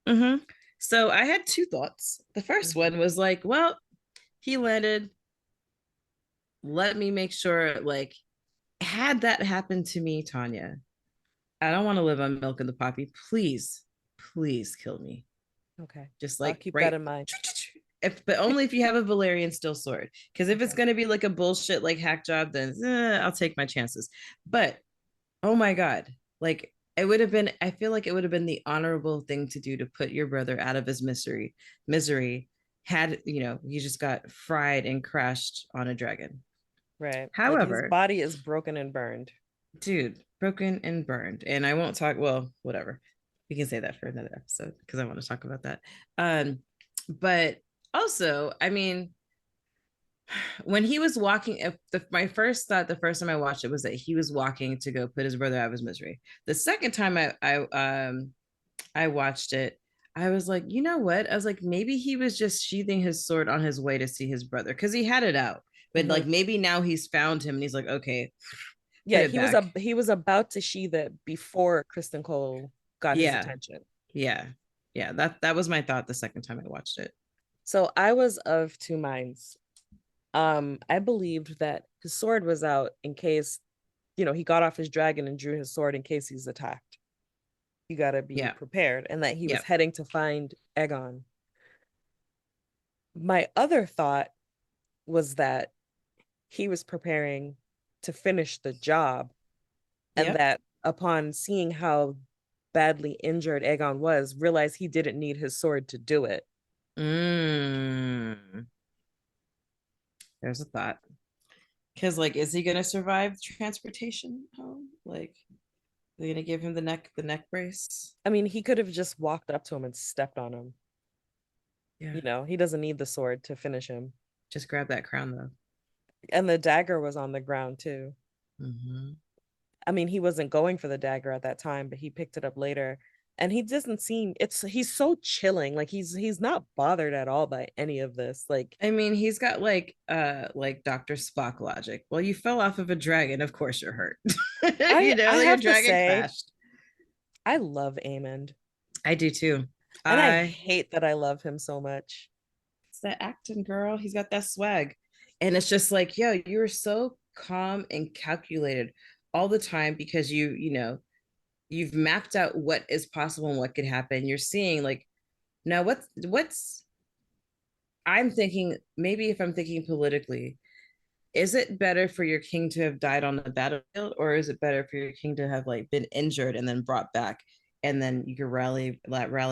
[SPEAKER 2] Mm-hmm. So I had two thoughts. The first
[SPEAKER 1] Mm-hmm.
[SPEAKER 2] one was like, well, he landed. Let me make sure, like, had that happened to me, Tanya, I don't want to live on milk and the poppy. Please, please kill me.
[SPEAKER 1] Okay,
[SPEAKER 2] Just
[SPEAKER 1] I'll
[SPEAKER 2] like
[SPEAKER 1] keep that
[SPEAKER 2] right.
[SPEAKER 1] in mind.
[SPEAKER 2] But only if you have a Valerian steel sword. Because if it's
[SPEAKER 1] Okay,
[SPEAKER 2] gonna be like a bullshit like hack job, then I'll take my chances. But oh my god, like it would have been. I feel like it would have been the honorable thing to do to put your brother out of his misery. Had he just got fried and crashed on a dragon.
[SPEAKER 1] right. Like his
[SPEAKER 2] However,
[SPEAKER 1] body is broken and burned.
[SPEAKER 2] dude, broken and burned, and I won't talk. Well, whatever. We can say that for another episode because I want to talk about that. Um, but also, I mean, when he was walking, if my first thought the first time I watched it was that he was walking to go put his brother out of his misery. The second time I watched it, I was like, you know what? I was like, maybe he was just sheathing his sword on his way to see his brother because he had it out. But
[SPEAKER 1] Mhm.
[SPEAKER 2] like maybe now he's found him and he's like, okay, put
[SPEAKER 1] Yeah,
[SPEAKER 2] it back.
[SPEAKER 1] he was about to sheath it before Kristen Cole got his
[SPEAKER 2] Yeah,
[SPEAKER 1] attention.
[SPEAKER 2] yeah, yeah. That was my thought the second time I watched it.
[SPEAKER 1] So I was of two minds. I believed that his sword was out in case, he got off his dragon and drew his sword in case he's attacked. You got to be
[SPEAKER 2] Yeah,
[SPEAKER 1] prepared, and that he was
[SPEAKER 2] yeah.
[SPEAKER 1] heading to find Aegon. My other thought was that he was preparing to finish the job, and
[SPEAKER 2] Yep.
[SPEAKER 1] that upon seeing how badly injured Aegon was, realized he didn't need his sword to do it.
[SPEAKER 2] Mm, there's a thought. Because like, is he gonna survive transportation home? Like, they're gonna give him the neck brace.
[SPEAKER 1] I mean, he could have just walked up to him and stepped on him.
[SPEAKER 2] Yeah.
[SPEAKER 1] He doesn't need the sword to finish him.
[SPEAKER 2] Just grab that crown though.
[SPEAKER 1] And the dagger was on the ground too.
[SPEAKER 2] Mm-hmm.
[SPEAKER 1] I mean, he wasn't going for the dagger at that time, but he picked it up later. And he doesn't seem he's so chilling. Like he's not bothered at all by any of this. Like
[SPEAKER 2] I mean, he's got like Dr. Spock logic. Well, you fell off of a dragon, of course you're hurt.
[SPEAKER 1] I
[SPEAKER 2] Like your
[SPEAKER 1] have to
[SPEAKER 2] dragon
[SPEAKER 1] say,
[SPEAKER 2] crashed.
[SPEAKER 1] I love Aemond.
[SPEAKER 2] I do too.
[SPEAKER 1] And I
[SPEAKER 2] I
[SPEAKER 1] hate that I love him so much.
[SPEAKER 2] It's that acting girl. He's got that swag. And it's just like, yo, you're so calm and calculated all the time because you've mapped out what is possible and what could happen. You're seeing like, now what's I'm thinking, maybe if I'm thinking politically, is it better for your king to have died on the battlefield, or is it better for your king to have like been injured and then brought back, and then you can rally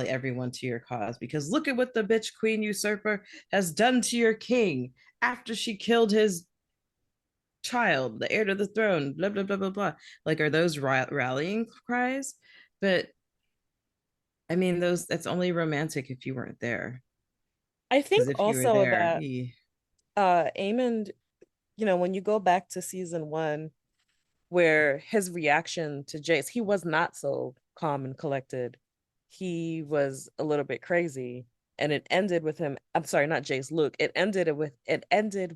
[SPEAKER 2] everyone to your cause? Because look at what the bitch queen usurper has done to your king after she killed his child, the heir to the throne, blah blah blah blah blah. Like, are those rallying cries? But I mean, those that's only romantic if you weren't there.
[SPEAKER 1] I
[SPEAKER 2] Because
[SPEAKER 1] think
[SPEAKER 2] if you were
[SPEAKER 1] also
[SPEAKER 2] there,
[SPEAKER 1] that Aemond, when you go back to season one, where his reaction to Jace, he was not so calm and collected. He was a little bit crazy. And it ended with him, I'm sorry, not Jace, Luke. It ended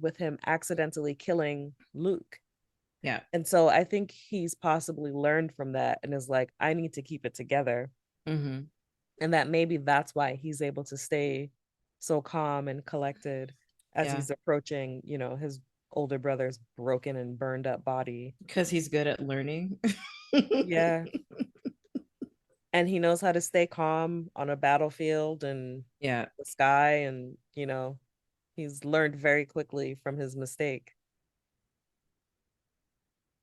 [SPEAKER 1] with him accidentally killing Luke.
[SPEAKER 2] yeah.
[SPEAKER 1] And so I think he's possibly learned from that and is like, I need to keep it together.
[SPEAKER 2] Mm-hmm.
[SPEAKER 1] And that maybe that's why he's able to stay so calm and collected as
[SPEAKER 2] Yeah.
[SPEAKER 1] he's approaching, his older brother's broken and burned up body.
[SPEAKER 2] Because he's good at learning.
[SPEAKER 1] Yeah. And he knows how to stay calm on a battlefield and
[SPEAKER 2] Yeah.
[SPEAKER 1] the sky. And, he's learned very quickly from his mistake.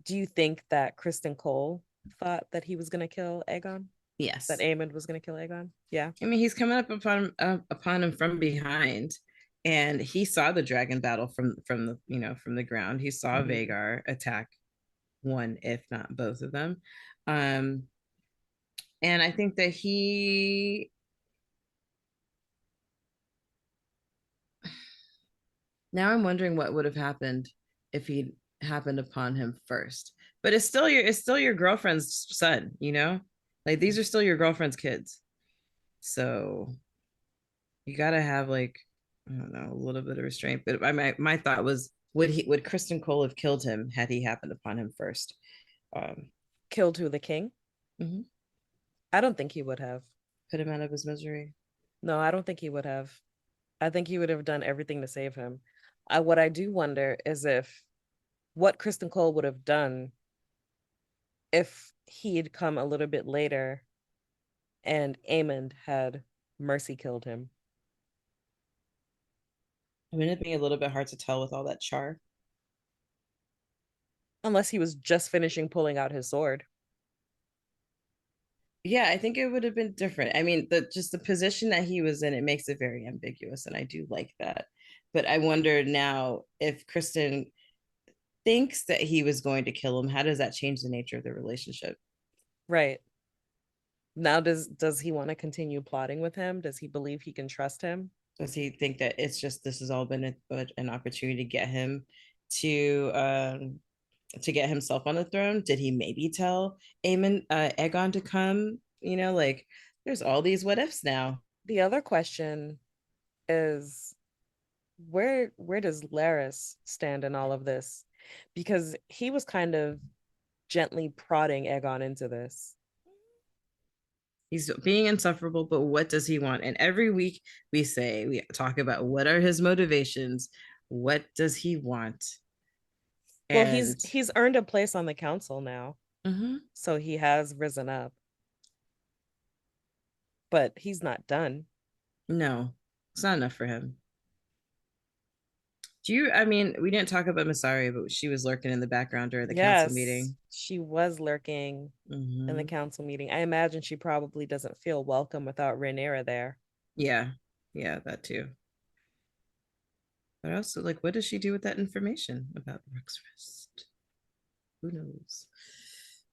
[SPEAKER 1] Do you think that Kristen Cole thought that he was going to kill Aegon? That
[SPEAKER 2] Yes.
[SPEAKER 1] Aemond was going to kill Aegon? Yeah.
[SPEAKER 2] I mean, he's coming up upon him from behind, and he saw the dragon battle from the ground. He saw
[SPEAKER 1] Mhm.
[SPEAKER 2] Vagar attack one, if not both of them. Um, and I think that he now I'm wondering what would have happened if he happened upon him first. But it's still your girlfriend's son. Like these are still your girlfriend's kids. So you gotta have like, I don't know, a little bit of restraint. But my thought was, would Kristen Cole have killed him had he happened upon him first? Um,
[SPEAKER 1] Killed who? The king?
[SPEAKER 2] mhm.
[SPEAKER 1] I don't think he would have.
[SPEAKER 2] Put him out of his misery.
[SPEAKER 1] No, I don't think he would have. I think he would have done everything to save him. What I do wonder is if what Kristen Cole would have done if he had come a little bit later and Aemond had mercy killed him.
[SPEAKER 2] I mean, it'd be a little bit hard to tell with all that char.
[SPEAKER 1] Unless he was just finishing pulling out his sword.
[SPEAKER 2] Yeah, I think it would have been different. I mean, the position that he was in, it makes it very ambiguous, and I do like that. But I wonder now if Kristen thinks that he was going to kill him, how does that change the nature of the relationship?
[SPEAKER 1] Right. Now does he want to continue plotting with him? Does he believe he can trust him?
[SPEAKER 2] Does he think that it's just this has all been an opportunity to get him to get himself on the throne? Did he maybe tell Aegon to come? Like there's all these what ifs now.
[SPEAKER 1] The other question is where does Laris stand in all of this? Because he was kind of gently prodding Aegon into this.
[SPEAKER 2] He's being insufferable, but what does he want? And every week we talk about what are his motivations, what does he want?
[SPEAKER 1] Well,
[SPEAKER 2] And
[SPEAKER 1] he's earned a place on the council now.
[SPEAKER 2] mm-hmm.
[SPEAKER 1] So he has risen up. But he's not done.
[SPEAKER 2] No, it's not enough for him. I mean, we didn't talk about Masari, but she was lurking in the background during the council
[SPEAKER 1] Yes,
[SPEAKER 2] meeting.
[SPEAKER 1] she was lurking in the
[SPEAKER 2] Mm-hmm.
[SPEAKER 1] council meeting. I imagine she probably doesn't feel welcome without Rhaenyra there.
[SPEAKER 2] Yeah, yeah, that too. But also, like, what does she do with that information about Rook's Rest? Who knows?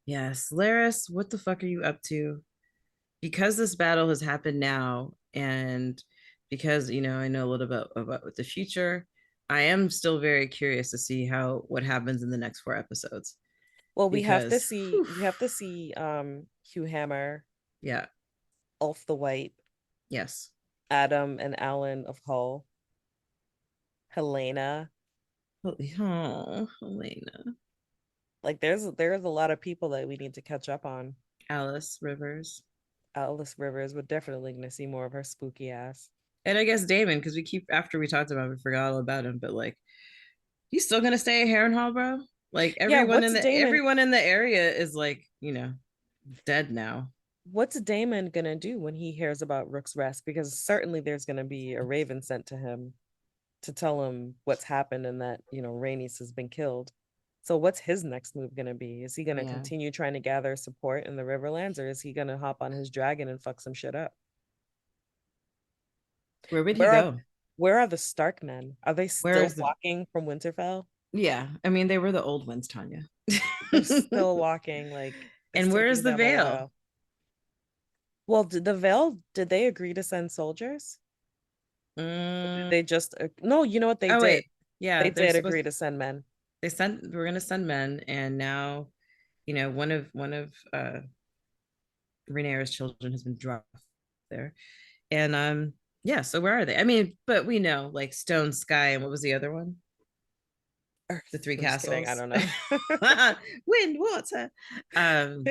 [SPEAKER 2] Yes, Laris, what the fuck are you up to? Because this battle has happened now, and because I know a little bit about the future, I am still very curious to see what happens in the next 4 episodes.
[SPEAKER 1] Well,
[SPEAKER 2] Because, whew,
[SPEAKER 1] we have to see Hugh Hammer,
[SPEAKER 2] yeah,
[SPEAKER 1] Ulf the White,
[SPEAKER 2] yes,
[SPEAKER 1] Adam and Alan of Hull, Helena.
[SPEAKER 2] oh, Helena,
[SPEAKER 1] Like there's a lot of people that we need to catch up on.
[SPEAKER 2] Alice Rivers,
[SPEAKER 1] Alice Rivers, would definitely gonna see more of her spooky ass.
[SPEAKER 2] and I guess Damon, because after we talked about him, we forgot all about him, but like he's still gonna stay at Harrenhal, bro. Like
[SPEAKER 1] Yeah,
[SPEAKER 2] everyone in the area is like, dead now.
[SPEAKER 1] what's Damon gonna do when he hears about Rook's Rest? Because certainly there's gonna be a raven sent to him to tell him what's happened and that, Rhaenys has been killed. So what's his next move gonna be? Is he gonna
[SPEAKER 2] Yeah.
[SPEAKER 1] continue trying to gather support in the Riverlands, or is he gonna hop on his dragon and fuck some shit up?
[SPEAKER 2] Where would he
[SPEAKER 1] Where are
[SPEAKER 2] go?
[SPEAKER 1] where are the Stark men? Are they
[SPEAKER 2] Where
[SPEAKER 1] still
[SPEAKER 2] is the
[SPEAKER 1] walking from Winterfell?
[SPEAKER 2] Yeah, I mean they were the old ones, Tanya.
[SPEAKER 1] They're still walking, like it's
[SPEAKER 2] And where is
[SPEAKER 1] taking
[SPEAKER 2] the
[SPEAKER 1] them a
[SPEAKER 2] veil?
[SPEAKER 1] while. Well, did they agree to send soldiers? Or did
[SPEAKER 2] Mm,
[SPEAKER 1] they just no, you know what they
[SPEAKER 2] oh
[SPEAKER 1] did?
[SPEAKER 2] wait, yeah,
[SPEAKER 1] They
[SPEAKER 2] they're
[SPEAKER 1] did
[SPEAKER 2] supposed
[SPEAKER 1] agree to send men.
[SPEAKER 2] we're gonna send men, and now, one of Rhaenyra's children has been dropped there. And yeah, so where are they? I mean, but we know like Stone, Sky, and what was the other one? The
[SPEAKER 1] Earth.
[SPEAKER 2] three
[SPEAKER 1] I'm just kidding. I
[SPEAKER 2] castles.
[SPEAKER 1] don't know.
[SPEAKER 2] Wind, water. Um,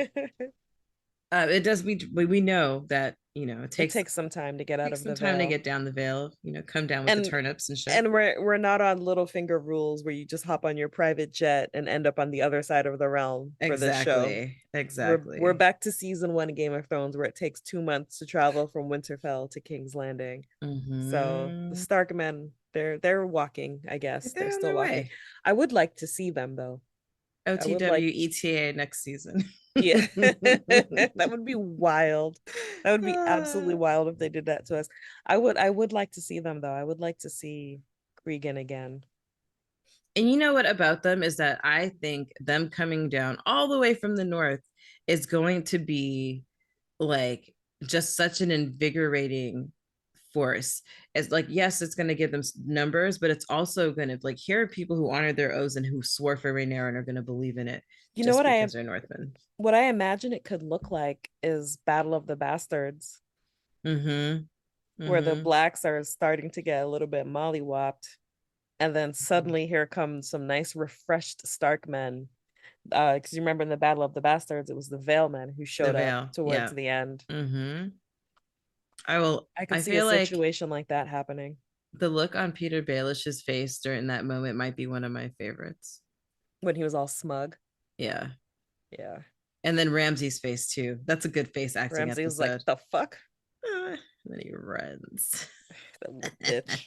[SPEAKER 2] it does we know that it
[SPEAKER 1] It takes some time to get out
[SPEAKER 2] takes
[SPEAKER 1] of
[SPEAKER 2] some
[SPEAKER 1] the
[SPEAKER 2] time to
[SPEAKER 1] veil.
[SPEAKER 2] get down the veil, come down with the
[SPEAKER 1] And
[SPEAKER 2] turnips and shit.
[SPEAKER 1] and we're not on Littlefinger rules where you just hop on your private jet and end up on the other side of the realm for this show.
[SPEAKER 2] Exactly.
[SPEAKER 1] We're
[SPEAKER 2] Exactly.
[SPEAKER 1] back to season 1 of Game of Thrones where it takes 2 months to travel from Winterfell to King's Landing. So the
[SPEAKER 2] Mm-hmm.
[SPEAKER 1] Stark men, they're walking, I guess. They're
[SPEAKER 2] They're on
[SPEAKER 1] still
[SPEAKER 2] their
[SPEAKER 1] walking.
[SPEAKER 2] way.
[SPEAKER 1] I would like to see them though. I would like
[SPEAKER 2] OTWETA next season.
[SPEAKER 1] Yeah. That would be wild. That would be absolutely
[SPEAKER 2] uh,
[SPEAKER 1] wild if they did that to us. I would like to see them though. I would like to see Cregan again.
[SPEAKER 2] and you know what about them is that I think them coming down all the way from the north is going to be like just such an invigorating force. It's like, yes, it's going to give them numbers, but it's also going to like here are people who honored their oaths and who swore for Rhaenyra and are going to believe in it
[SPEAKER 1] You know
[SPEAKER 2] just because they're Northmen.
[SPEAKER 1] what I imagine it could look like is Battle of the Bastards,
[SPEAKER 2] Mm-hmm.
[SPEAKER 1] where the
[SPEAKER 2] Mm-hmm.
[SPEAKER 1] blacks are starting to get a little bit mollywopped, and then suddenly here comes some nice refreshed Stark men. Because you remember in the Battle of the Bastards, it was the Vale men who
[SPEAKER 2] The
[SPEAKER 1] showed up
[SPEAKER 2] veil.
[SPEAKER 1] towards
[SPEAKER 2] Yeah.
[SPEAKER 1] the end.
[SPEAKER 2] Mm-hmm. I will.
[SPEAKER 1] I could
[SPEAKER 2] I
[SPEAKER 1] see a
[SPEAKER 2] feel like
[SPEAKER 1] situation like that happening
[SPEAKER 2] the look on Peter Baelish's face during that moment might be one of my favorites.
[SPEAKER 1] when he was all smug.
[SPEAKER 2] Yeah.
[SPEAKER 1] Yeah.
[SPEAKER 2] And then Ramsey's face too. That's a good face acting
[SPEAKER 1] Ramsey was like,
[SPEAKER 2] episode.
[SPEAKER 1] the fuck?
[SPEAKER 2] And then he runs.
[SPEAKER 1] That little bitch.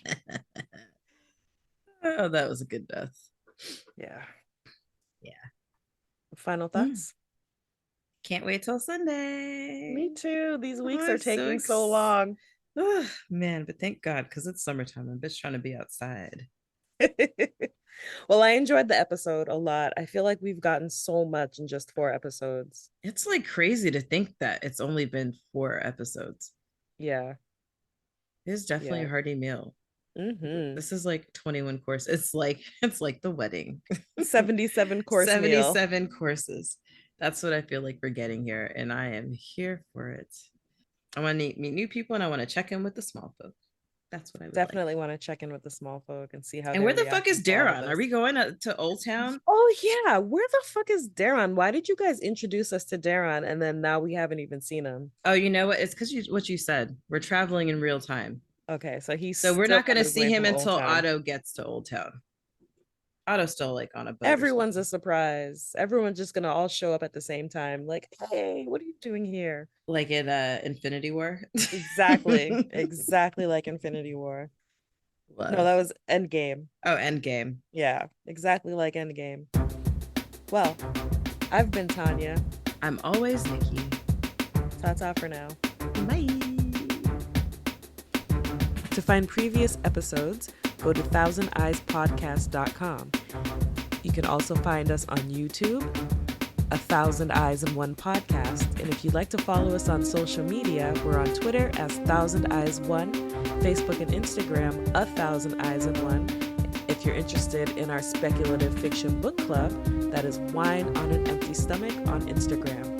[SPEAKER 2] Oh, that was a good death.
[SPEAKER 1] Yeah.
[SPEAKER 2] Yeah.
[SPEAKER 1] Final
[SPEAKER 2] Mm.
[SPEAKER 1] thoughts?
[SPEAKER 2] Can't wait till Sunday.
[SPEAKER 1] Me too. These weeks
[SPEAKER 2] Oh,
[SPEAKER 1] are
[SPEAKER 2] I'm so
[SPEAKER 1] taking so long.
[SPEAKER 2] oh, man, but thank God, because it's summertime. I'm just trying to be outside.
[SPEAKER 1] Well, I enjoyed the episode a lot. I feel like we've gotten so much in just 4 episodes.
[SPEAKER 2] It's like crazy to think that it's only been 4 episodes.
[SPEAKER 1] Yeah.
[SPEAKER 2] It is definitely
[SPEAKER 1] Yeah.
[SPEAKER 2] a hearty meal.
[SPEAKER 1] Mm-hmm.
[SPEAKER 2] This is like 21 course. It's like the wedding.
[SPEAKER 1] 77 course meal.
[SPEAKER 2] 77 courses. That's what I feel like we're getting here. And I am here for it. I want to meet new people and I want to check in with the small folk. That's what I would like.
[SPEAKER 1] Definitely want to check in with the small folk and see how
[SPEAKER 2] And where
[SPEAKER 1] they're
[SPEAKER 2] the fuck is
[SPEAKER 1] reacting to all of
[SPEAKER 2] Daron? Are
[SPEAKER 1] this.
[SPEAKER 2] we going to Old Town?
[SPEAKER 1] Oh yeah, where the fuck is Darren? Why did you guys introduce us to Darren and then now we haven't even seen him?
[SPEAKER 2] Oh, you know what? It's because what you said. We're traveling in real time.
[SPEAKER 1] Okay, so he's
[SPEAKER 2] So we're
[SPEAKER 1] still
[SPEAKER 2] not going
[SPEAKER 1] on
[SPEAKER 2] to
[SPEAKER 1] his
[SPEAKER 2] see
[SPEAKER 1] way
[SPEAKER 2] him
[SPEAKER 1] from Old
[SPEAKER 2] until
[SPEAKER 1] Town.
[SPEAKER 2] Otto gets to Old Town. Otto's still like on a boat.
[SPEAKER 1] Everyone's a surprise. Everyone's just gonna all show up at the same time. Like, hey, what are you doing here?
[SPEAKER 2] Like in Infinity War.
[SPEAKER 1] Exactly. Exactly like Infinity War. No,
[SPEAKER 2] Love.
[SPEAKER 1] that was Endgame.
[SPEAKER 2] Oh, Endgame.
[SPEAKER 1] Yeah, exactly like Endgame. Well, I've been Tanya.
[SPEAKER 2] I'm always Nikki.
[SPEAKER 1] Ta-ta for now.
[SPEAKER 2] Bye.
[SPEAKER 1] To find previous episodes, go to thousandeyespodcast.com. You can also find us on YouTube, A Thousand Eyes in One Podcast. And if you'd like to follow us on social media, we're on Twitter as Thousand Eyes One, Facebook and Instagram, A Thousand Eyes in One. If you're interested in our speculative fiction book club, that is Wine on an Empty Stomach on Instagram.